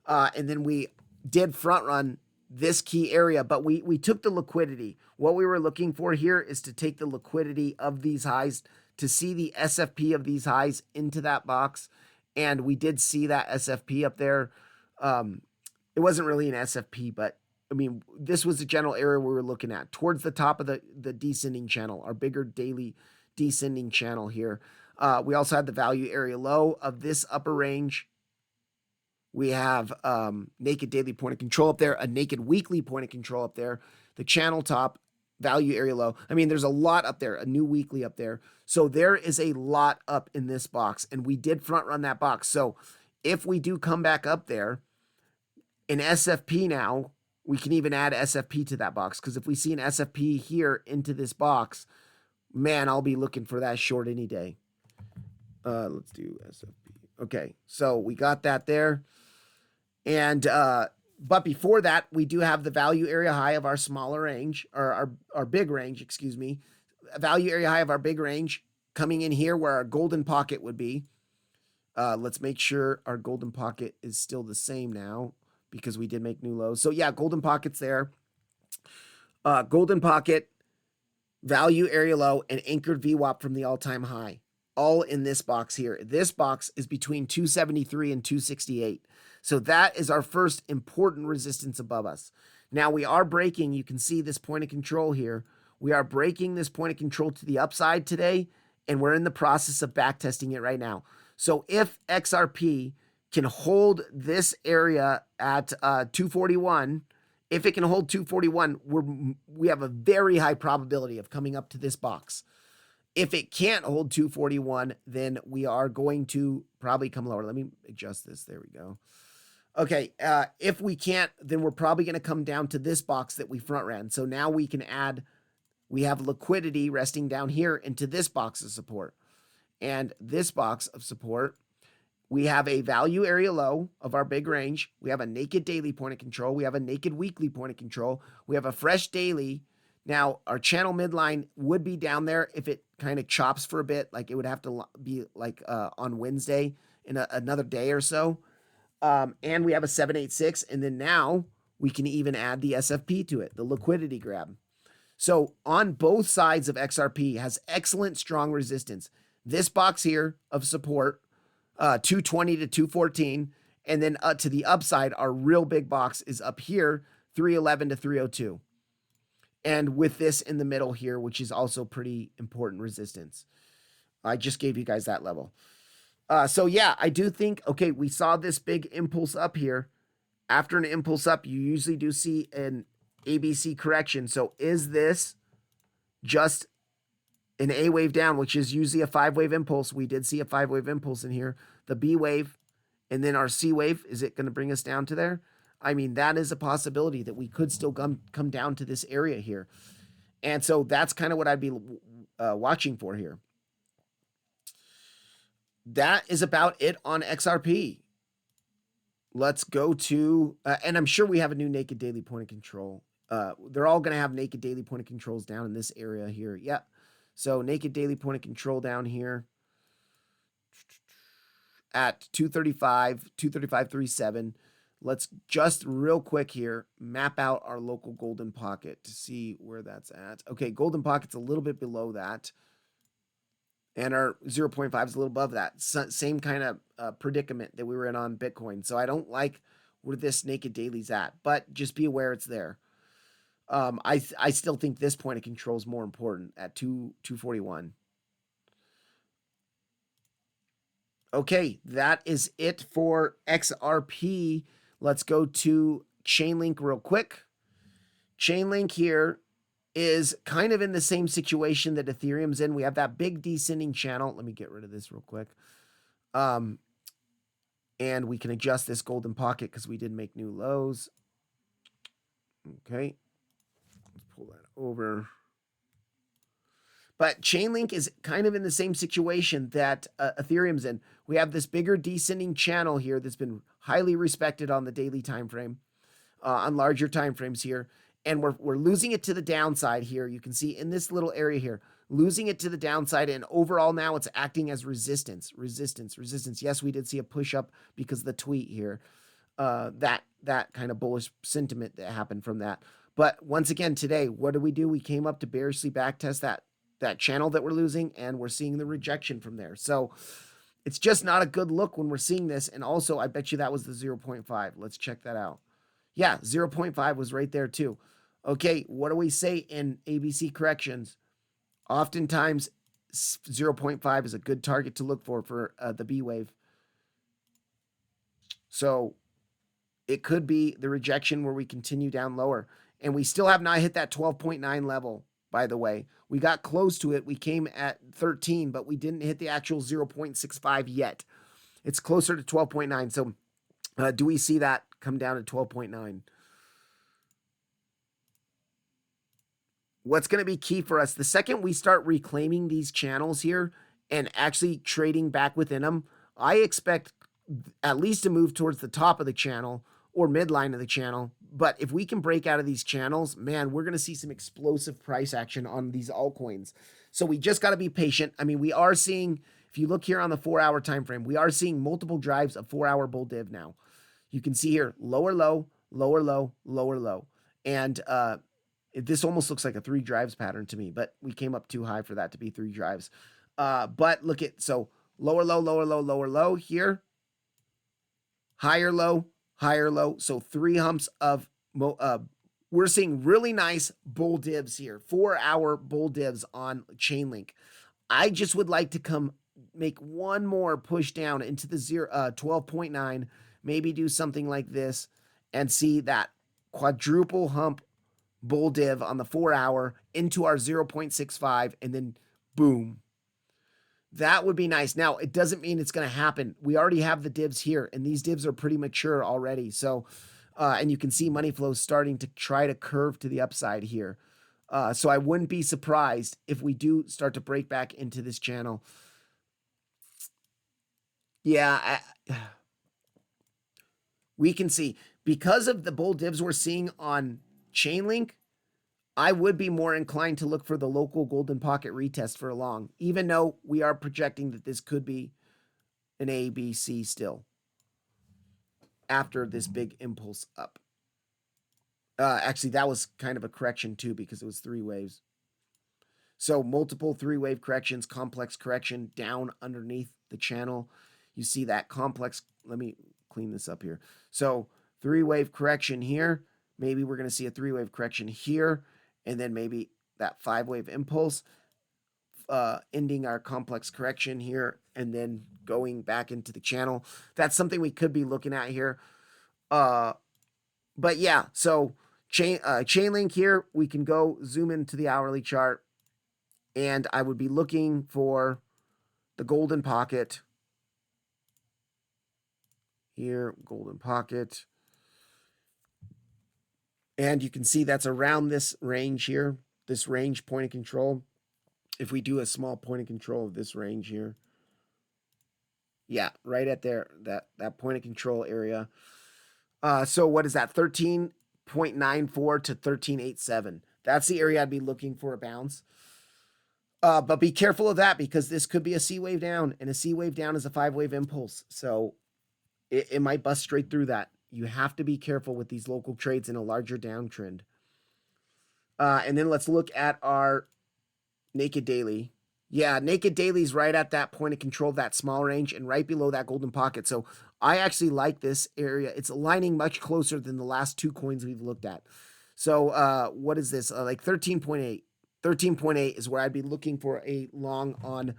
And then we did front run this key area, but we took the liquidity. What we were looking for here is to take the liquidity of these highs, to see the SFP of these highs into that box. And we did see that SFP up there. It wasn't really an SFP, but I mean, this was the general area we were looking at towards the top of the descending channel, our bigger daily descending channel here. We also had the value area low of this upper range. We have naked daily point of control up there, a naked weekly point of control up there, the channel top, value area low. I mean, there's a lot up there, a new weekly up there. So there is a lot up in this box, and we did front run that box. So if we do come back up there in SFP now, we can even add SFP to that box, because if we see an SFP here into this box, man, I'll be looking for that short any day. Let's do SFP. Okay, so we got that there. And but before that, we do have the value area high of our smaller range, or our big range, excuse me. Value area high of our big range coming in here where our golden pocket would be. Let's make sure our golden pocket is still the same now, because we did make new lows. So yeah, golden pocket's there. Golden pocket, value area low, and anchored VWAP from the all-time high. All in this box here. This box is between 273 and 268. So that is our first important resistance above us. Now we are breaking, you can see this point of control here. We are breaking this point of control to the upside today, and we're in the process of back testing it right now. So if XRP can hold this area at 241, if it can hold 241, we have a very high probability of coming up to this box. If it can't hold 241, then we are going to probably come lower. Let me adjust this. There we go. Okay, if we can't, then we're probably going to come down to this box that we front ran. So now we can add, we have liquidity resting down here into this box of support. And this box of support, we have a value area low of our big range. We have a naked daily point of control. We have a naked weekly point of control. We have a fresh daily. Now, our channel midline would be down there if it kind of chops for a bit. Like it would have to be like on Wednesday in another day or so. And we have a 786. And then now we can even add the SFP to it, the liquidity grab. So on both sides of XRP has excellent strong resistance. This box here of support, 220 to 214. And then to the upside, our real big box is up here, 311 to 302. And with this in the middle here, which is also pretty important resistance. I just gave you guys that level. So yeah, I do think, okay, we saw this big impulse up here. After an impulse up, you usually do see an ABC correction. So is this just an A wave down, which is usually a 5-wave impulse? We did see a 5-wave impulse in here. The B wave and then our C wave, is it going to bring us down to there? I mean, that is a possibility that we could still come down to this area here. And so that's kind of what I'd be watching for here. That is about it on XRP. Let's go to, and I'm sure we have a new naked daily point of control. They're all going to have naked daily point of controls down in this area here. Yeah. So naked daily point of control down here at 235, 235.37. Let's just real quick here map out our local golden pocket to see where that's at. Okay, golden pocket's a little bit below that. And our 0.5 is a little above that. Same kind of predicament that we were in on Bitcoin. So I don't like where this naked daily's at, but just be aware it's there. I still think this point of control is more important at 241. Okay, that is it for XRP. Let's go to Chainlink real quick. Chainlink here is kind of in the same situation that Ethereum's in. We have that big descending channel. Let me get rid of this real quick. And we can adjust this golden pocket because we did make new lows. Okay. Let's pull that over. But Chainlink is kind of in the same situation that Ethereum's in. We have this bigger descending channel here that's been highly respected on the daily time frame, on larger time frames here. And we're losing it to the downside here. You can see in this little area here, losing it to the downside. And overall now it's acting as resistance. Yes, we did see a push up because of the tweet here. That kind of bullish sentiment that happened from that. But once again, today, what did we do? We came up to bearishly backtest that channel that we're losing, and we're seeing the rejection from there. So it's just not a good look when we're seeing this. And also, I bet you that was the 0.5. Let's check that out. Yeah, 0.5 was right there too. Okay, what do we say in ABC corrections? Oftentimes, 0.5 is a good target to look for the B wave. So it could be the rejection where we continue down lower. And we still have not hit that 12.9 level, by the way. We got close to it. We came at 13, but we didn't hit the actual 0.65 yet. It's closer to 12.9. So do we see that come down to 12.9? What's going to be key for us, the second we start reclaiming these channels here and actually trading back within them, I expect at least to move towards the top of the channel or midline of the channel. But if we can break out of these channels, man, we're going to see some explosive price action on these altcoins. So we just got to be patient. I mean, we are seeing, if you look here on the 4-hour time frame, we are seeing multiple drives of 4-hour bull div now. You can see here, lower low, lower low, lower low. And this almost looks like a 3 drives pattern to me, but we came up too high for that to be 3 drives. But look at, so lower low, lower low, lower low here. Higher low, higher low. So 3 humps of, we're seeing really nice bull divs here. 4-hour bull divs on Chainlink. I just would like to make one more push down into the 12.9, maybe do something like this and see that quadruple hump bull div on the 4-hour into our 0.65, and then boom. That would be nice. Now, it doesn't mean it's going to happen. We already have the divs here, and these divs are pretty mature already. So, and you can see money flow starting to try to curve to the upside here. So I wouldn't be surprised if we do start to break back into this channel. Yeah, we can see because of the bull divs we're seeing on Chainlink, I would be more inclined to look for the local golden pocket retest for a long, even though we are projecting that this could be an A, B, C still after this big impulse up. Actually, that was kind of a correction too because it was 3 waves. So multiple 3-wave corrections, complex correction down underneath the channel. You see that complex. Let me clean this up here. So 3-wave correction here. Maybe we're going to see a 3-wave correction here. And then maybe that 5-wave impulse, ending our complex correction here, and then going back into the channel. That's something we could be looking at here. But yeah, so Chainlink here, we can go zoom into the hourly chart, and I would be looking for the golden pocket. Here, golden pocket. And you can see that's around this range here, this range point of control. If we do a small point of control of this range here, yeah, right at there, that point of control area. So what is that? 13.94 to 13.87. That's the area I'd be looking for a bounce. But be careful of that because this could be a C wave down, and a C wave down is a 5-wave impulse. So it might bust straight through that. You have to be careful with these local trades in a larger downtrend. And then let's look at our naked daily. Yeah, naked daily's right at that point of control, that small range, and right below that golden pocket. So I actually like this area. It's aligning much closer than the last 2 coins we've looked at. So what is this? Like 13.8. 13.8 is where I'd be looking for a long on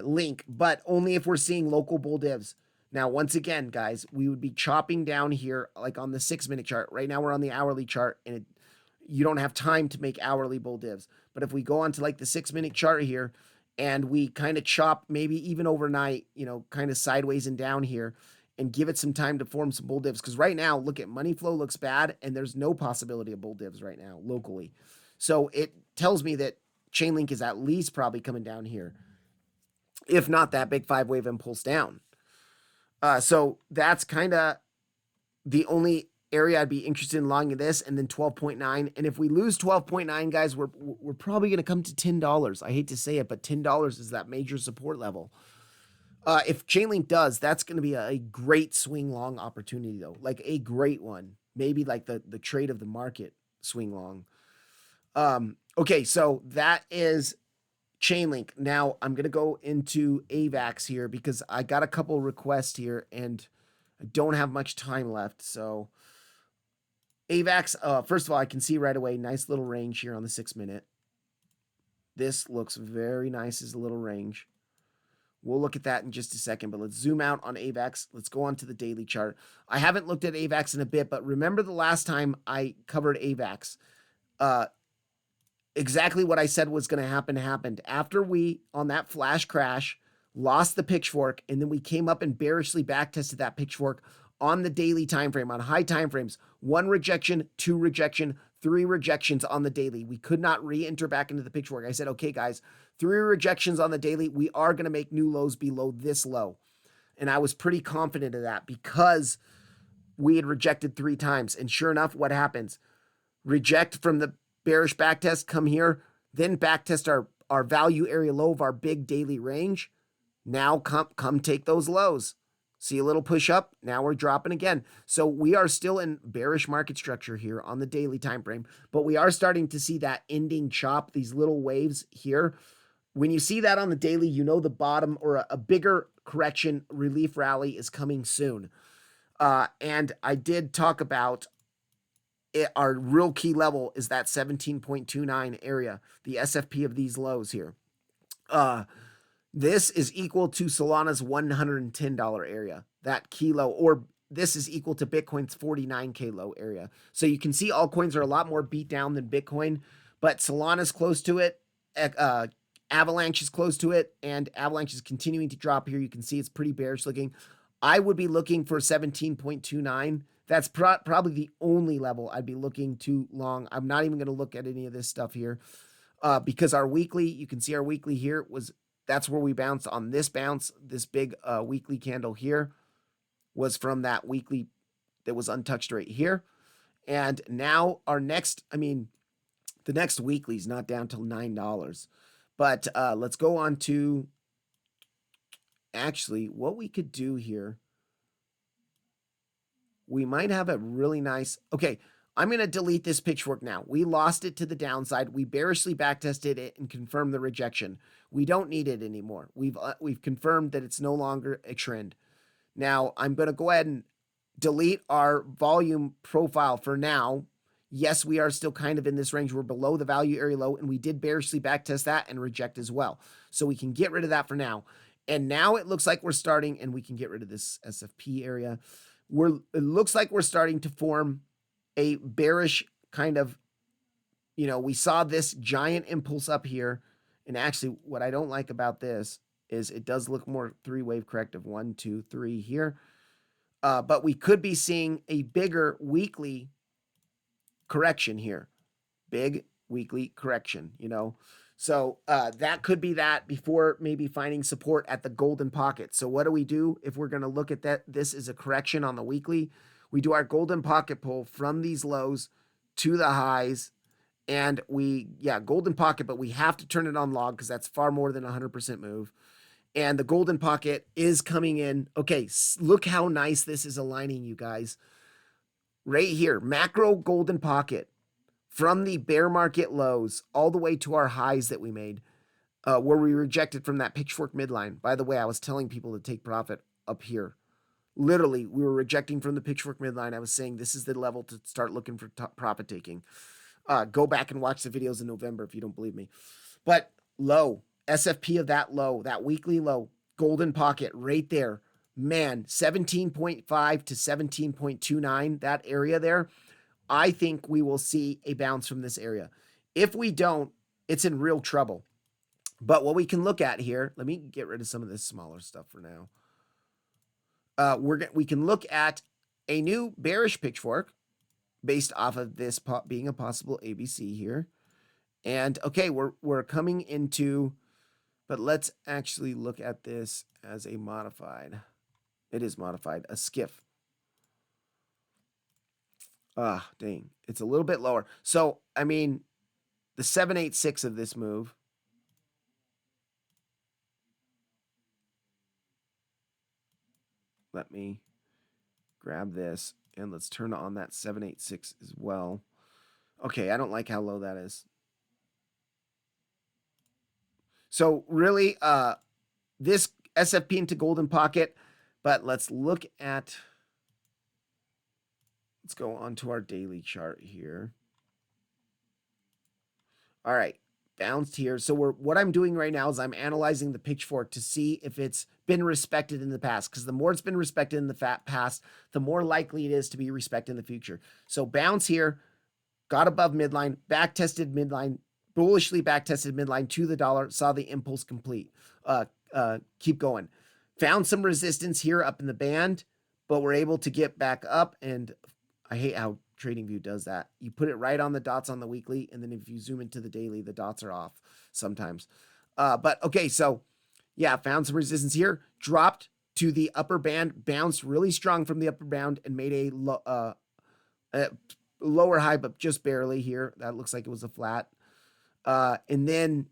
link, but only if we're seeing local bull divs. Now, once again, guys, we would be chopping down here like on the 6-minute chart. Right now we're on the hourly chart, and you don't have time to make hourly bull divs. But if we go on to like the 6-minute chart here, and we kind of chop maybe even overnight, kind of sideways and down here, and give it some time to form some bull divs. Because right now, look at money flow looks bad, and there's no possibility of bull divs right now locally. So it tells me that Chainlink is at least probably coming down here, if not that big 5-wave impulse down. So that's kind of the only area I'd be interested in longing this, and then 12.9. And if we lose 12.9, guys, we're probably going to come to $10. I hate to say it, but $10 is that major support level. If Chainlink does, that's going to be a great swing long opportunity, though, like a great one. Maybe like the trade of the market swing long. Okay, so that is Chainlink. Now I'm going to go into AVAX here because I got a couple requests here and I don't have much time left. So AVAX, first of all, I can see right away, nice little range here on the 6-minute. This looks very nice as a little range. We'll look at that in just a second, but let's zoom out on AVAX. Let's go on to the daily chart. I haven't looked at AVAX in a bit, but remember the last time I covered AVAX, exactly what I said was going to happen happened. After we, on that flash crash, lost the pitchfork, and then we came up and bearishly backtested that pitchfork on the daily time frame, on high time frames. 1 rejection, 2 rejection, 3 rejections on the daily. We could not re-enter back into the pitchfork. I said, okay, guys, 3 rejections on the daily. We are going to make new lows below this low. And I was pretty confident of that because we had rejected 3 times. And sure enough, what happens? Reject from the bearish backtest, come here, then backtest our value area low of our big daily range. Now come take those lows. See a little push up. Now we're dropping again. So we are still in bearish market structure here on the daily time frame, but we are starting to see that ending chop, these little waves here. When you see that on the daily, you know the bottom or a bigger correction relief rally is coming soon. And I did talk about our real key level is that 17.29 area, the SFP of these lows here. This is equal to Solana's $110 area, that key low, or this is equal to Bitcoin's 49K low area. So you can see altcoins are a lot more beat down than Bitcoin, but Solana's close to it. Avalanche is close to it, and Avalanche is continuing to drop here. You can see it's pretty bearish looking. I would be looking for 17.29. That's probably the only level I'd be looking to long. I'm not even going to look at any of this stuff here because our weekly, you can see our weekly here that's where we bounced on this bounce. This big weekly candle here was from that weekly that was untouched right here. And now our next, the next weekly is not down till $9. But let's go on to actually what we could do here. We might have a really nice, okay, I'm going to delete this pitchfork now. We lost it to the downside. We bearishly backtested it and confirmed the rejection. We don't need it anymore. We've confirmed that it's no longer a trend. Now, I'm going to go ahead and delete our volume profile for now. Yes, we are still kind of in this range. We're below the value area low, and we did bearishly backtest that and reject as well. So we can get rid of that for now. And now it looks like we're starting, and we can get rid of this SFP area. It looks like we're starting to form a bearish kind of, we saw this giant impulse up here. And actually, what I don't like about this is it does look more three-wave corrective. 1, 2, 3 here. But we could be seeing a bigger weekly correction here. Big weekly correction, So that could be that before maybe finding support at the golden pocket. So what do we do if we're going to look at that? This is a correction on the weekly. We do our golden pocket pull from these lows to the highs. And golden pocket, but we have to turn it on log because that's far more than 100% move. And the golden pocket is coming in. Okay, look how nice this is aligning, you guys. Right here, macro golden pocket from the bear market lows all the way to our highs that we made, where we rejected from that pitchfork midline. By the way, I was telling people to take profit up here. Literally, we were rejecting from the pitchfork midline. I was saying this is the level to start looking for profit taking. Go back and watch the videos in November if you don't believe me. But low, SFP of that low, that weekly low, golden pocket right there. Man, 17.5 to 17.29, that area there. I think we will see a bounce from this area. If we don't, it's in real trouble. But what we can look at here, let me get rid of some of this smaller stuff for now. We can look at a new bearish pitchfork based off of this being a possible ABC here. And okay, we're coming into, but let's actually look at this as a modified. It is modified, a skiff. Dang, it's a little bit lower. So, the 786 of this move. Let me grab this and let's turn on that 786 as well. Okay, I don't like how low that is. So really, this SFP into golden pocket, but let's go on to our daily chart here. All right, bounced here. So what I'm doing right now is I'm analyzing the pitchfork to see if it's been respected in the past, because the more it's been respected in the past, the more likely it is to be respected in the future. So bounce here, got above midline, back tested midline, bullishly back tested midline to the dollar, saw the impulse complete. Keep going. Found some resistance here up in the band, but we're able to get back up. And I hate how TradingView does that. You put it right on the dots on the weekly, and then if you zoom into the daily, the dots are off sometimes. But okay, so yeah, found some resistance here, dropped to the upper band, bounced really strong from the upper bound, and made a lower high, but just barely here. That looks like it was a flat. And then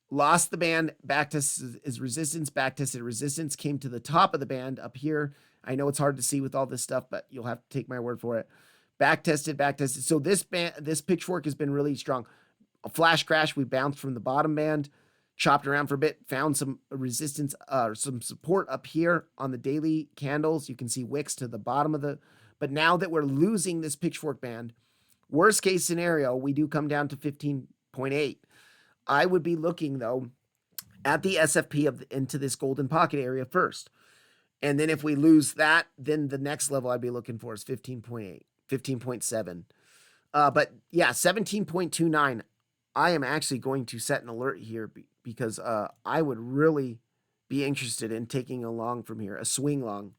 lost the band, back tested his resistance, back tested resistance, came to the top of the band up here. I know it's hard to see with all this stuff, but you'll have to take my word for it. Back tested. So this pitchfork has been really strong. A flash crash, we bounced from the bottom band, chopped around for a bit, found some resistance, some support up here on the daily candles. You can see wicks to the bottom of the, but now that we're losing this pitchfork band, worst case scenario, we do come down to 15.8. I would be looking though at the SFP into this golden pocket area first. And then if we lose that, then the next level I'd be looking for is 15.8, 15.7. But yeah, 17.29. I am actually going to set an alert here because I would really be interested in taking a long from here, a swing long.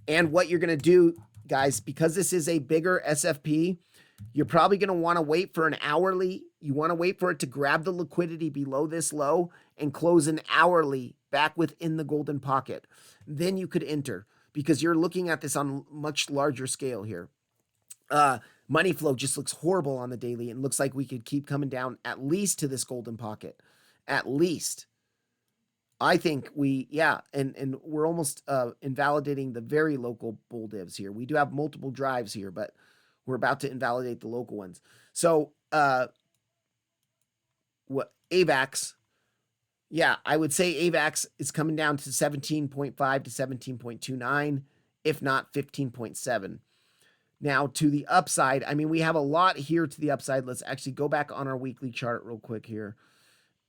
And what you're going to do, guys, because this is a bigger SFP, you're probably going to want to wait for an hourly. You want to wait for it to grab the liquidity below this low and close an hourly back within the golden pocket. Then you could enter, because you're looking at this on a much larger scale here. Money flow just looks horrible on the daily, and looks like we could keep coming down at least to this golden pocket. At least. I think and we're almost invalidating the very local bull divs here. We do have multiple drives here, but we're about to invalidate the local ones. So what AVAX, yeah, I would say AVAX is coming down to 17.5 to 17.29, if not 15.7. Now to the upside, I mean, we have a lot here to the upside. Let's actually go back on our weekly chart real quick here.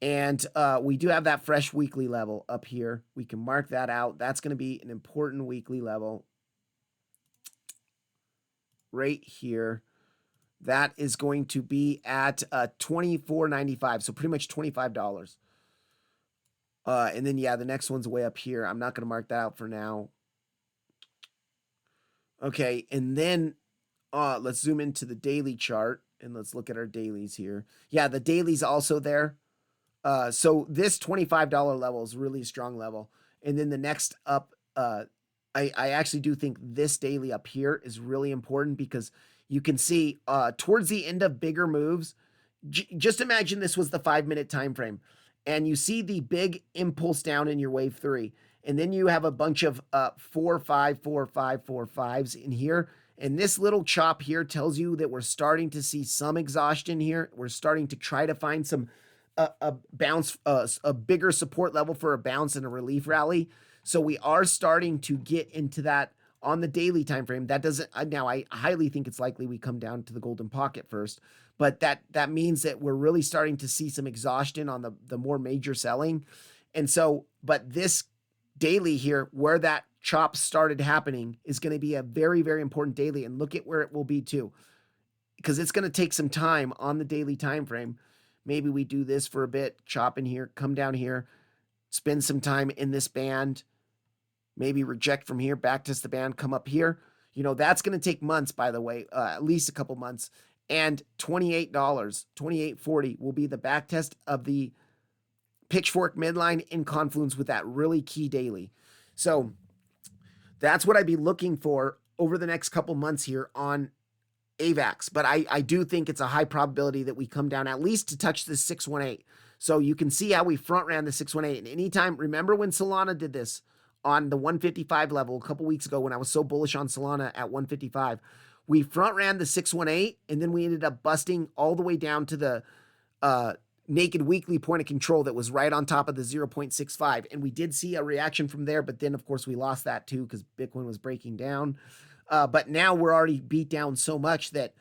And we do have that fresh weekly level up here. We can mark that out. That's going to be an important weekly level right here. That is going to be at $24.95, so pretty much $25. And then, yeah, the next one's way up here. I'm not going to mark that out for now. Okay, and then let's zoom into the daily chart, and let's look at our dailies here. Yeah, the daily's also there. So this $25 level is really a strong level. And then the next up, I actually do think this daily up here is really important, because you can see towards the end of bigger moves, just imagine this was the 5-minute time frame, and you see the big impulse down in your wave 3. And then you have a bunch of 4, 5, 4, 5, 4, 5s in here. And this little chop here tells you that we're starting to see some exhaustion here. We're starting to try to find some a bounce, a bigger support level for a bounce and a relief rally. So we are starting to get into that on the daily time frame. That doesn't, now I highly think it's likely we come down to the golden pocket first, but that means that we're really starting to see some exhaustion on the more major selling. And so, but this daily here, where that chop started happening, is going to be a very, very important daily. And look at where it will be too, because it's going to take some time on the daily time frame. Maybe we do this for a bit, chop in here, come down here, spend some time in this band, maybe reject from here, back test the band, come up here. You know, that's going to take months, by the way, at least a couple months. And $28, $28.40 will be the back test of the pitchfork midline in confluence with that really key daily. So that's what I'd be looking for over the next couple months here on AVAX, but I do think it's a high probability that we come down at least to touch the 618. So you can see how we front ran the 618. And anytime, remember when Solana did this on the 155 level a couple weeks ago, when I was so bullish on Solana at 155, we front ran the 618, and then we ended up busting all the way down to the naked weekly point of control that was right on top of the 0.65. And we did see a reaction from there, but then of course we lost that too, because Bitcoin was breaking down. But now we're already beat down so much that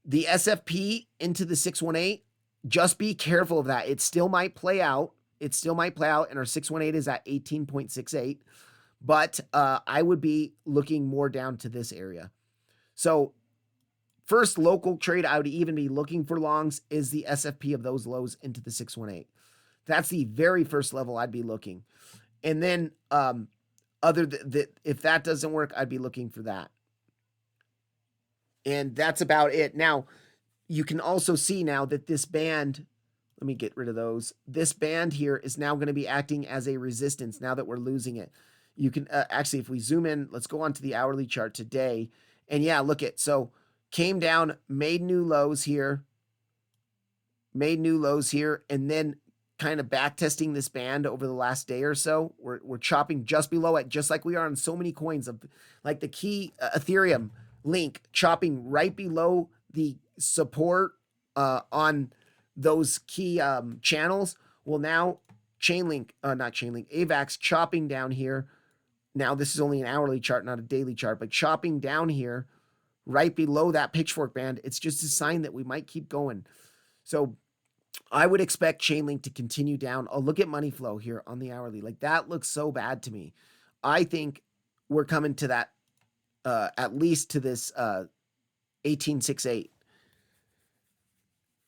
the SFP into the 618, just be careful of that. It still might play out. It still might play out, and our 618 is at 18.68. But I would be looking more down to this area. So first local trade I would even be looking for longs is the SFP of those lows into the 618. That's the very first level I'd be looking. And then if that doesn't work, I'd be looking for that. And that's about it. Now, you can also see now that this band, let me get rid of those. This band here is now going to be acting as a resistance now that we're losing it. You can actually, if we zoom in, let's go on to the hourly chart today. And yeah, look at, so came down, made new lows here, and then kind of back testing this band over the last day or so. We're chopping just below it, just like we are on so many coins of like the key Ethereum link, chopping right below the support on those key channels. Well, now AVAX chopping down here. Now this is only an hourly chart, not a daily chart, but chopping down here right below that pitchfork band. It's just a sign that we might keep going. So I would expect Chainlink to continue down. Oh, look at money flow here on the hourly. Like that looks so bad to me. I think we're coming to that at least to this 1868.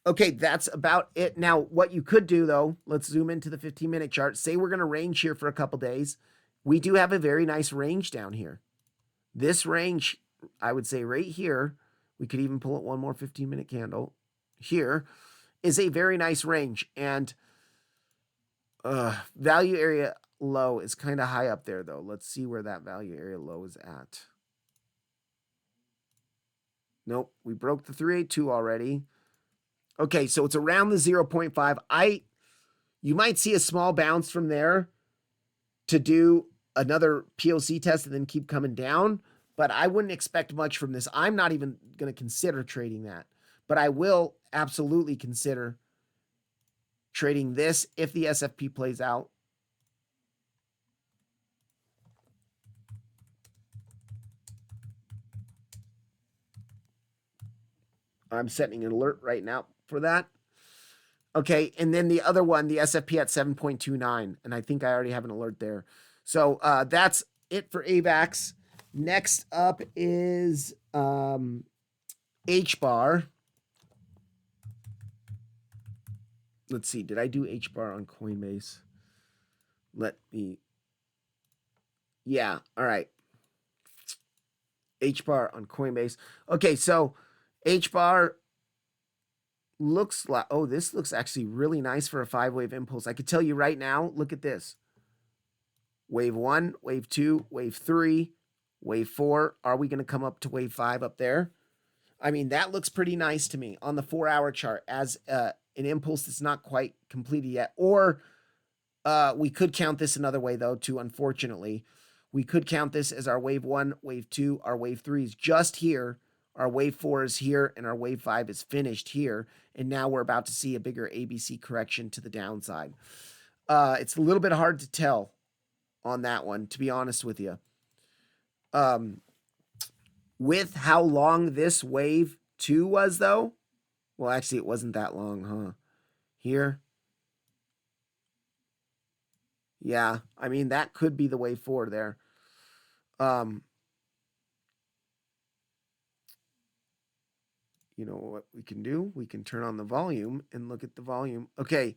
Okay, that's about it. Now, what you could do though, let's zoom into the 15-minute chart. Say we're going to range here for a couple days. We do have a very nice range down here. This range, I would say right here, we could even pull it one more 15-minute candle here, is a very nice range. And value area low is kind of high up there though. Let's see where that value area low is at. Nope, we broke the 382 already. Okay, so it's around the 0.5. You might see a small bounce from there to do another POC test and then keep coming down, but I wouldn't expect much from this. I'm not even going to consider trading that, but I will absolutely consider trading this if the SFP plays out. I'm setting an alert right now for that. Okay, and then the other one, the SFP at 7.29, and I think I already have an alert there. So that's it for AVAX. Next up is Hbar. Let's see, did I do Hbar on Coinbase? Yeah, all right. Hbar on Coinbase. Okay, so Hbar looks like, oh, this looks actually really nice for a 5-wave impulse. I could tell you right now, look at this. Wave 1, wave 2, wave 3, wave 4. Are we going to come up to wave 5 up there? I mean, that looks pretty nice to me on the 4-hour chart as an impulse that's not quite completed yet. Or we could count this another way, though, too, unfortunately. We could count this as our wave 1, wave 2, our wave 3 is just here. Our wave 4 is here, and our wave 5 is finished here. And now we're about to see a bigger ABC correction to the downside. It's a little bit hard to tell on that one, to be honest with you. With how long this wave 2 was, though, well, actually, it wasn't that long, huh? Here. Yeah, I mean, that could be the wave 4 there. You know what we can do? We can turn on the volume and look at the volume. Okay.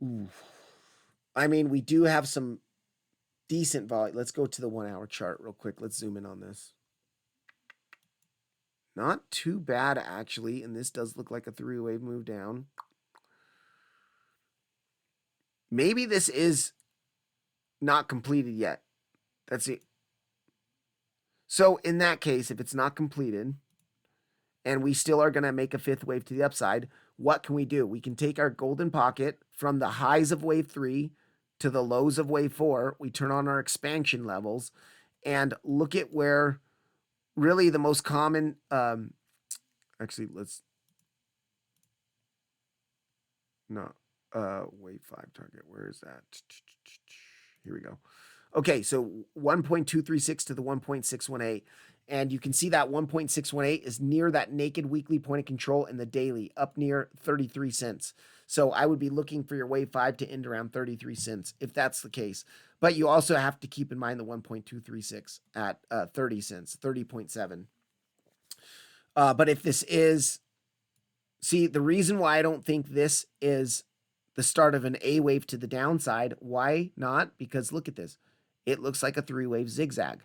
Ooh. I mean, we do have some decent volume. Let's go to the 1-hour chart real quick. Let's zoom in on this. Not too bad, actually. And this does look like a 3-wave move down. Maybe this is not completed yet. That's it. So in that case, if it's not completed and we still are going to make a 5th wave to the upside, what can we do? We can take our golden pocket from the highs of wave 3 to the lows of wave 4. We turn on our expansion levels and look at where really the most common, actually, let's, no, wave 5 target. Where is that? Here we go. Okay, so 1.236 to the 1.618. And you can see that 1.618 is near that naked weekly point of control in the daily, up near 33 cents. So I would be looking for your wave 5 to end around 33 cents if that's the case. But you also have to keep in mind the 1.236 at 30 cents, 30.7. But if this is, see, the reason why I don't think this is the start of an A wave to the downside, why not? Because look at this. It looks like a 3-wave zigzag.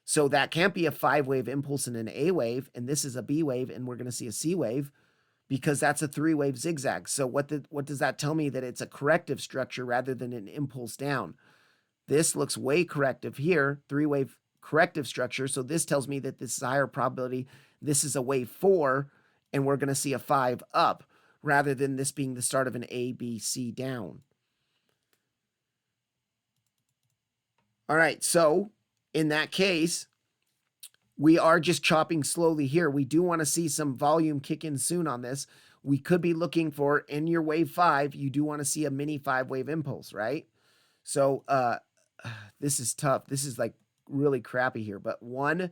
So that can't be a 5-wave impulse in an A wave, and this is a B wave, and we're going to see a C wave because that's a 3-wave zigzag. So what does that tell me? That it's a corrective structure rather than an impulse down. This looks way corrective here, 3-wave corrective structure. So this tells me that this is a higher probability. This is a wave 4, and we're going to see a 5 up rather than this being the start of an A, B, C down. All right, so in that case, we are just chopping slowly here. We do want to see some volume kick in soon on this. We could be looking for, in your wave 5, you do want to see a mini 5-wave impulse, right? So this is tough. This is like really crappy here. But 1,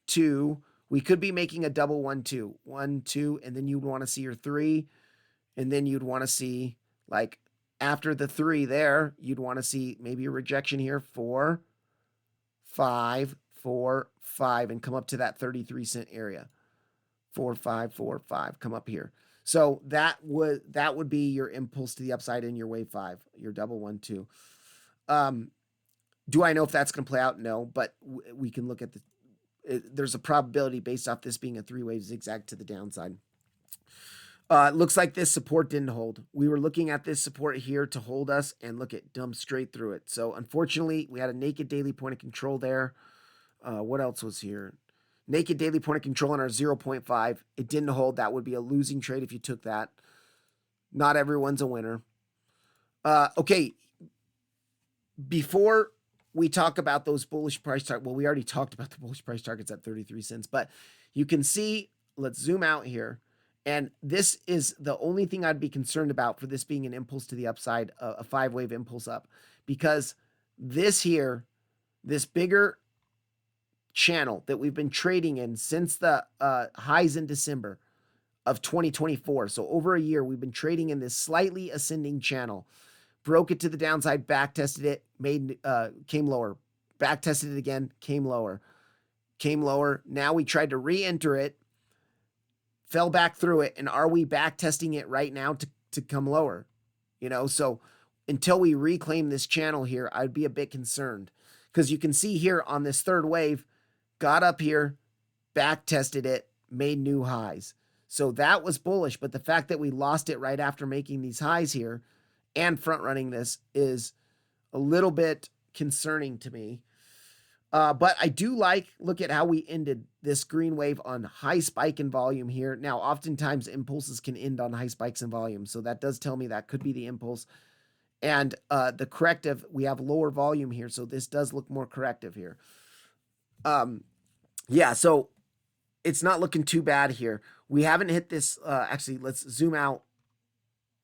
2, we could be making a double 1, 2. 1, 2, and then you'd want to see your 3. And then you'd want to see, like, after the 3 there, you'd want to see maybe a rejection here, 4, 5, 4, 5, and come up to that 33 cent area. 4, 5, 4, 5. Come up here. So that would be your impulse to the upside in your wave 5, your double 1, 2. Do I know if that's going to play out? No, but we can look at there's a probability based off this being a 3-wave zigzag to the downside. It looks like this support didn't hold. We were looking at this support here to hold us, and look, it dumped straight through it. So unfortunately, we had a naked daily point of control there. What else was here? Naked daily point of control on our 0.5. It didn't hold. That would be a losing trade if you took that. Not everyone's a winner. Okay. Before we talk about those bullish price targets, well, we already talked about the bullish price targets at 33 cents, but you can see, let's zoom out here. And this is the only thing I'd be concerned about for this being an impulse to the upside, a 5-wave impulse up, because this here, this bigger channel that we've been trading in since the highs in December of 2024. So over a year, we've been trading in this slightly ascending channel. Broke it to the downside, back tested it, came lower, back tested it again, came lower. Now we tried to re-enter it, fell back through it, and are we back testing it right now to come lower? You know, so until we reclaim this channel here, I'd be a bit concerned, because you can see here on this third wave, got up here, back tested it, made new highs. So that was bullish, but the fact that we lost it right after making these highs here and front running this is a little bit concerning to me. But I do look at how we ended this green wave on high spike in volume here. Now, oftentimes impulses can end on high spikes in volume. So that does tell me that could be the impulse. And the corrective, we have lower volume here. So this does look more corrective here. Yeah, so it's not looking too bad here. We haven't hit this. Actually, let's zoom out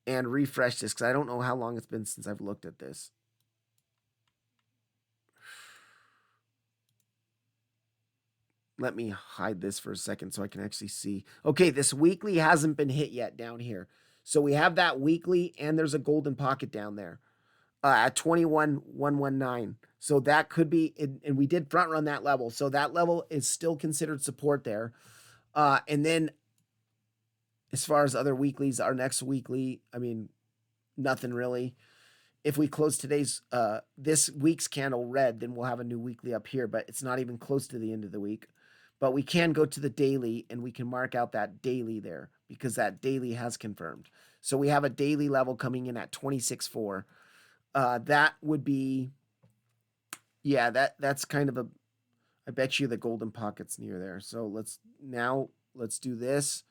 and refresh this, because I don't know how long it's been since I've looked at this. Let me hide this for a second so I can actually see. Okay, this weekly hasn't been hit yet down here. So we have that weekly, and there's a golden pocket down there at 21,119. So that could be, and we did front run that level. So that level is still considered support there. And then as far as other weeklies, our next weekly, I mean, nothing really. If we close today's, this week's candle red, then we'll have a new weekly up here, but it's not even close to the end of the week. But we can go to the daily, and we can mark out that daily there, because that daily has confirmed. So we have a daily level coming in at 26.4. That would be, yeah, that's kind of a, I bet you the golden pocket's near there. So let's do this,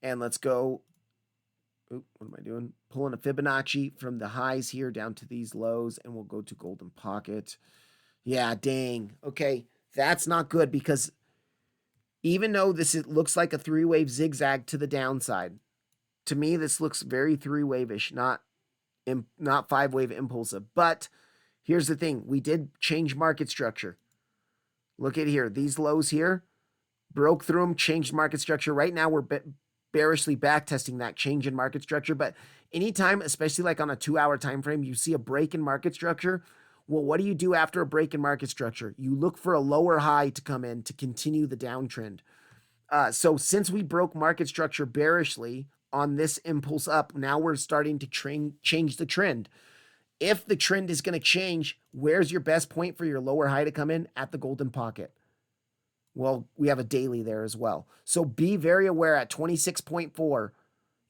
and let's go. Oop, what am I doing? Pulling a Fibonacci from the highs here down to these lows, and we'll go to golden pocket. Yeah, dang. Okay, that's not good, because even though it looks like a 3-wave zigzag to the downside, to me this looks very 3-wave-ish, not 5-wave impulsive. But here's the thing: we did change market structure. Look at here; these lows here broke through them, changed market structure. Right now we're bearishly back testing that change in market structure. But anytime, especially like on a 2-hour time frame, you see a break in market structure. Well, what do you do after a break in market structure? You look for a lower high to come in to continue the downtrend. So since we broke market structure bearishly on this impulse up, now we're starting to change the trend. If the trend is going to change, where's your best point for your lower high to come in? At the golden pocket. Well, we have a daily there as well. So be very aware at 26.4.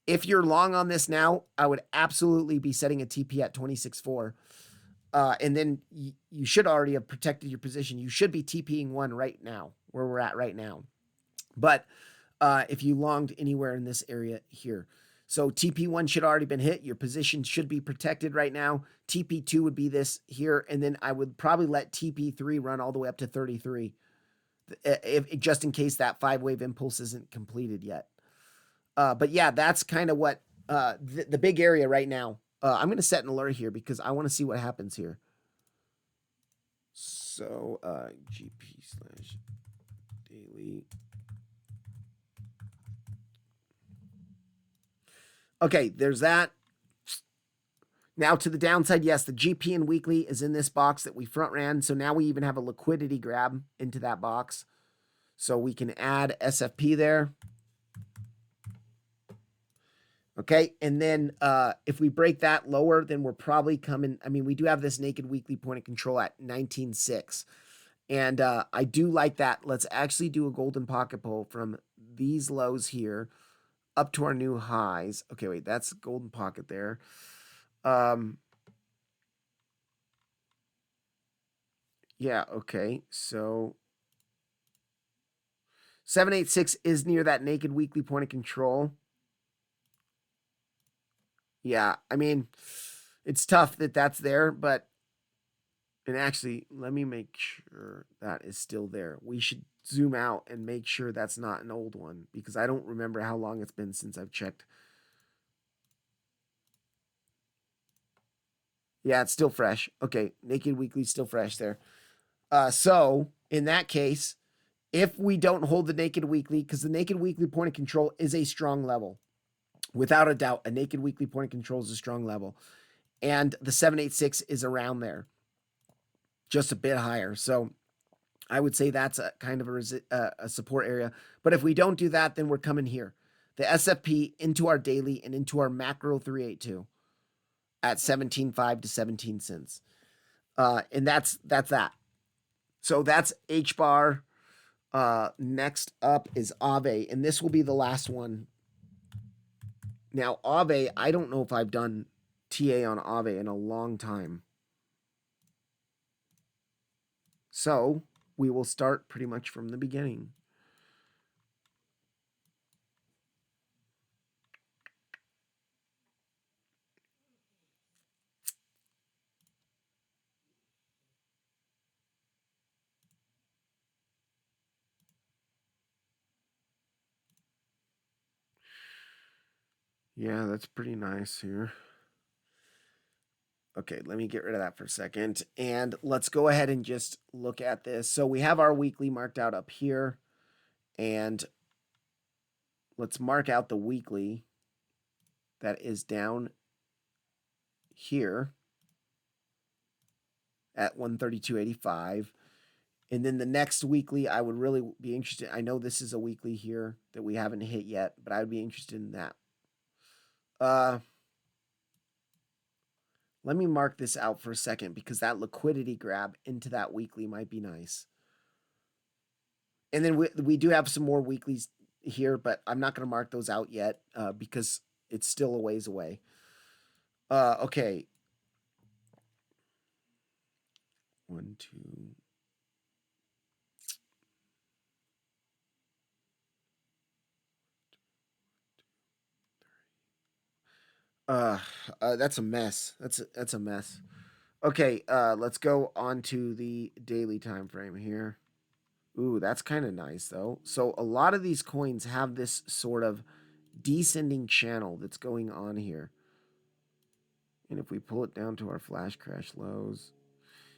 If you're long on this now, I would absolutely be setting a TP at 26.4. And then you should already have protected your position. You should be TPing 1 right now, where we're at right now. But if you longed anywhere in this area here. So TP1 should already been hit. Your position should be protected right now. TP2 would be this here. And then I would probably let TP3 run all the way up to 33. Just in case that 5-wave impulse isn't completed yet. But yeah, that's kind of what the big area right now. I'm going to set an alert here because I want to see what happens here. So GP/daily. Okay, there's that. Now to the downside, yes, the GP and weekly is in this box that we front ran. So now we even have a liquidity grab into that box. So we can add SFP there. Okay, and then if we break that lower, then we're probably coming. I mean, we do have this naked weekly point of control at 19.6. And I do like that. Let's actually do a golden pocket pull from these lows here up to our new highs. Okay, wait, that's golden pocket there. Yeah, okay. So 786 is near that naked weekly point of control. Yeah, I mean, it's tough that that's there, but and actually, let me make sure that is still there. We should zoom out and make sure that's not an old one because I don't remember how long it's been since I've checked. Yeah, it's still fresh. Okay, naked weekly still fresh there. So in that case, if we don't hold the naked weekly, because the naked weekly point of control is a strong level, without a doubt, a naked weekly point of control is a strong level, and the 786 is around there, just a bit higher. So I would say that's a kind of a support area. But if we don't do that, then we're coming here, the SFP into our daily and into our macro 382 at 17.5 to 17 cents. And that's that. So that's Hbar. Next up is AAVE, and this will be the last one. Now, AAVE, I don't know if I've done TA on AAVE in a long time. So we will start pretty much from the beginning. Yeah, that's pretty nice here. Okay, let me get rid of that for a second. And let's go ahead and just look at this. So we have our weekly marked out up here. And let's mark out the weekly that is down here at 132.85. And then the next weekly, I would really be interested. I know this is a weekly here that we haven't hit yet, but I would be interested in that. Let me mark this out for a second because that liquidity grab into that weekly might be nice. And then we do have some more weeklies here, but I'm not going to mark those out yet because it's still a ways away. Okay. 1, 2. That's a mess. That's a mess. Okay, let's go on to the daily time frame here. Ooh, that's kind of nice though. So a lot of these coins have this sort of descending channel that's going on here. And if we pull it down to our flash crash lows,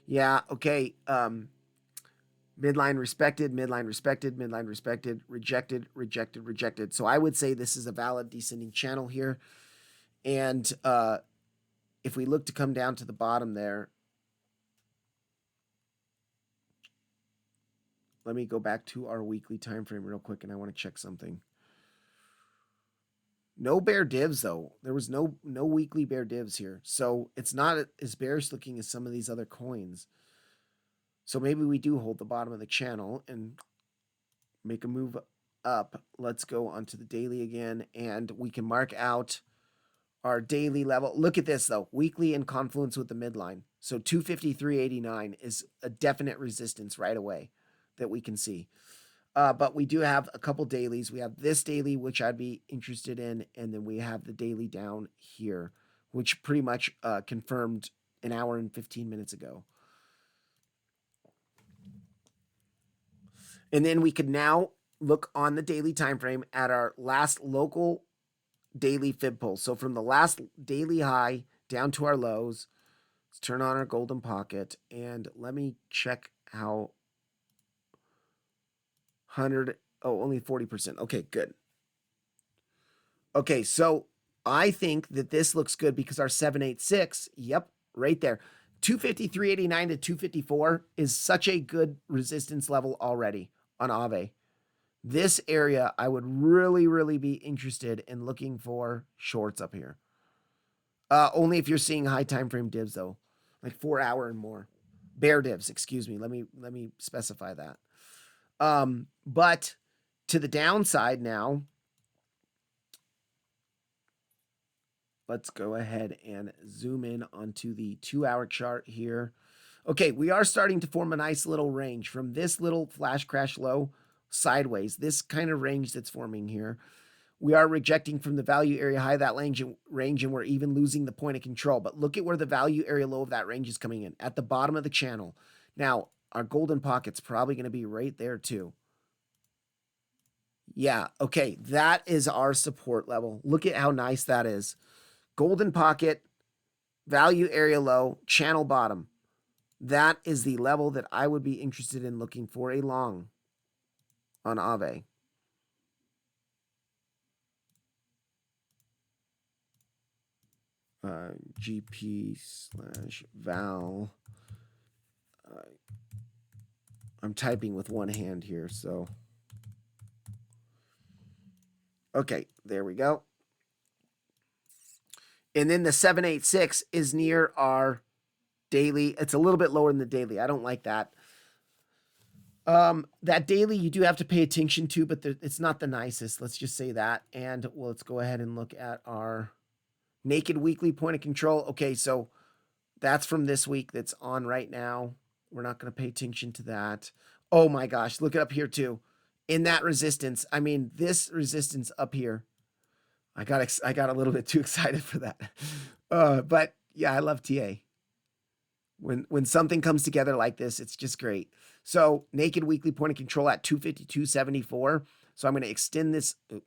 yeah, okay. Midline respected, midline respected, midline respected, rejected, rejected, rejected. So I would say this is a valid descending channel here. And if we look to come down to the bottom there, let me go back to our weekly time frame real quick, and I want to check something. No bear divs though. There was no weekly bear divs here, so it's not as bearish looking as some of these other coins. So maybe we do hold the bottom of the channel and make a move up. Let's go onto the daily again, and we can mark out our daily level. Look at this though, weekly in confluence with the midline. So 253.89 is a definite resistance right away that we can see. But we do have a couple dailies. We have this daily, which I'd be interested in, and then we have the daily down here, which pretty much confirmed an hour and 15 minutes ago. And then we could now look on the daily time frame at our last local daily fib pull. So from the last daily high down to our lows, let's turn on our golden pocket, and let me check how 100, oh, only 40%. Okay, good. Okay, so I think that this looks good because our 786, yep, right there. 253.89 to 254 is such a good resistance level already on AAVE. This area, I would really, really be interested in looking for shorts up here. Only if you're seeing high time frame divs though, like 4 hour and more. Bear divs, excuse me. Let me specify that. But to the downside now, let's go ahead and zoom in onto the 2 hour chart here. Okay, we are starting to form a nice little range from this little flash crash low sideways, this kind of range that's forming here. We are rejecting from the value area high of that range, and we're even losing the point of control. But look at where the value area low of that range is coming in, at the bottom of the channel. Now, our golden pocket's probably going to be right there too. Yeah, okay, that is our support level. Look at how nice that is. Golden pocket, value area low, channel bottom. That is the level that I would be interested in looking for a long on AAVE. GP/val. I'm typing with one hand here, so. Okay, there we go. And then the 786 is near our daily. It's a little bit lower than the daily. I don't like that. That daily you do have to pay attention to, but it's not the nicest. Let's just say that. And well, let's go ahead and look at our naked weekly point of control. Okay, so that's from this week that's on right now. We're not going to pay attention to that. Oh my gosh, look it up here too. In that resistance, I mean, this resistance up here, I got a little bit too excited for that. But yeah, I love TA. When something comes together like this, it's just great. So naked weekly point of control at 252.74. So I'm going to extend this. I'm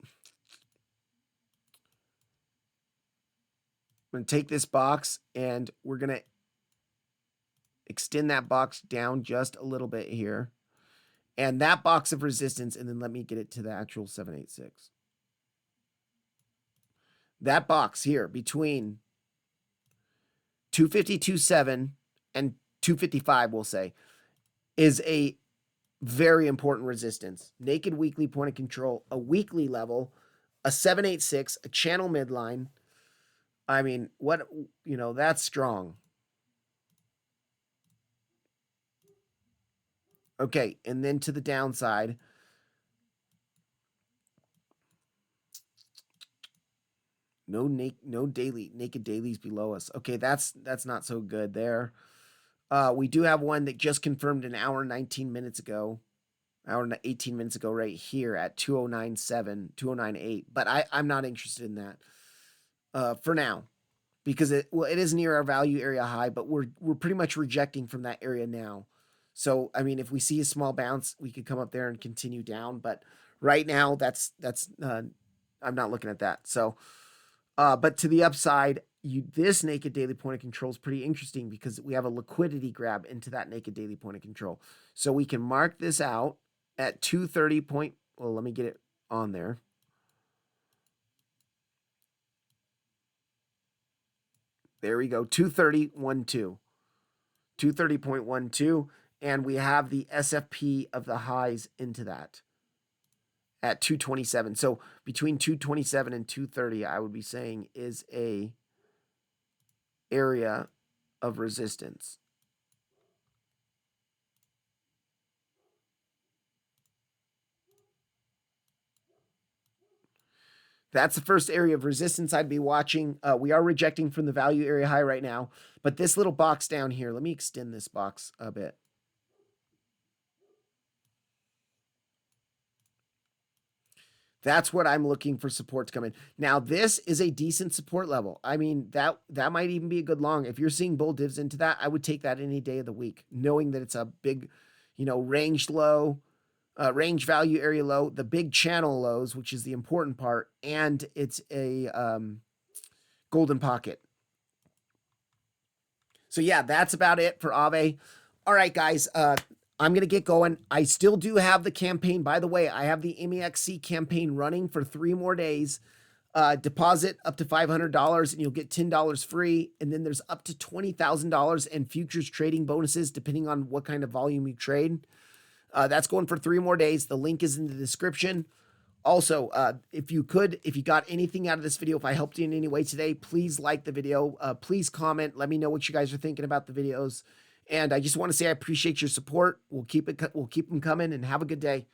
going to take this box and we're going to extend that box down just a little bit here. And that box of resistance, and then let me get it to the actual 786. That box here between 252.7 and 255, we'll say, is a very important resistance. Naked weekly point of control, a weekly level, a 786, a channel midline. I mean, what, that's strong. Okay, and then to the downside, no naked dailies below us. Okay, that's not so good there. We do have one that just confirmed an hour and 19 minutes ago, hour and 18 minutes ago, right here at 209.7, 209.8. But I'm not interested in that for now, because it is near our value area high, but we're pretty much rejecting from that area now. So I mean, if we see a small bounce, we could come up there and continue down. But right now, that's I'm not looking at that. So, but to the upside, this naked daily point of control is pretty interesting because we have a liquidity grab into that naked daily point of control. So we can mark this out at 230 point. Well, let me get it on there. There we go. 230.12. 230.12. And we have the SFP of the highs into that at 227. So between 227 and 230, I would be saying is a area of resistance. That's the first area of resistance I'd be watching. We are rejecting from the value area high right now, but this little box down here, let me extend this box a bit. That's what I'm looking for support to come in. Now, this is a decent support level. I mean, that might even be a good long. If you're seeing bull divs into that, I would take that any day of the week, knowing that it's a big, range low, range value area low, the big channel lows, which is the important part, and it's a golden pocket. So yeah, that's about it for AAVE. All right, guys. I'm going to get going. I still do have the campaign. By the way, I have the MEXC campaign running for 3 more days. Deposit up to $500 and you'll get $10 free. And then there's up to $20,000 in futures trading bonuses, depending on what kind of volume you trade. That's going for 3 more days. The link is in the description. Also, if you got anything out of this video, if I helped you in any way today, please like the video. Please comment. Let me know what you guys are thinking about the videos. And I just want to say I appreciate your support. We'll keep them coming, and have a good day.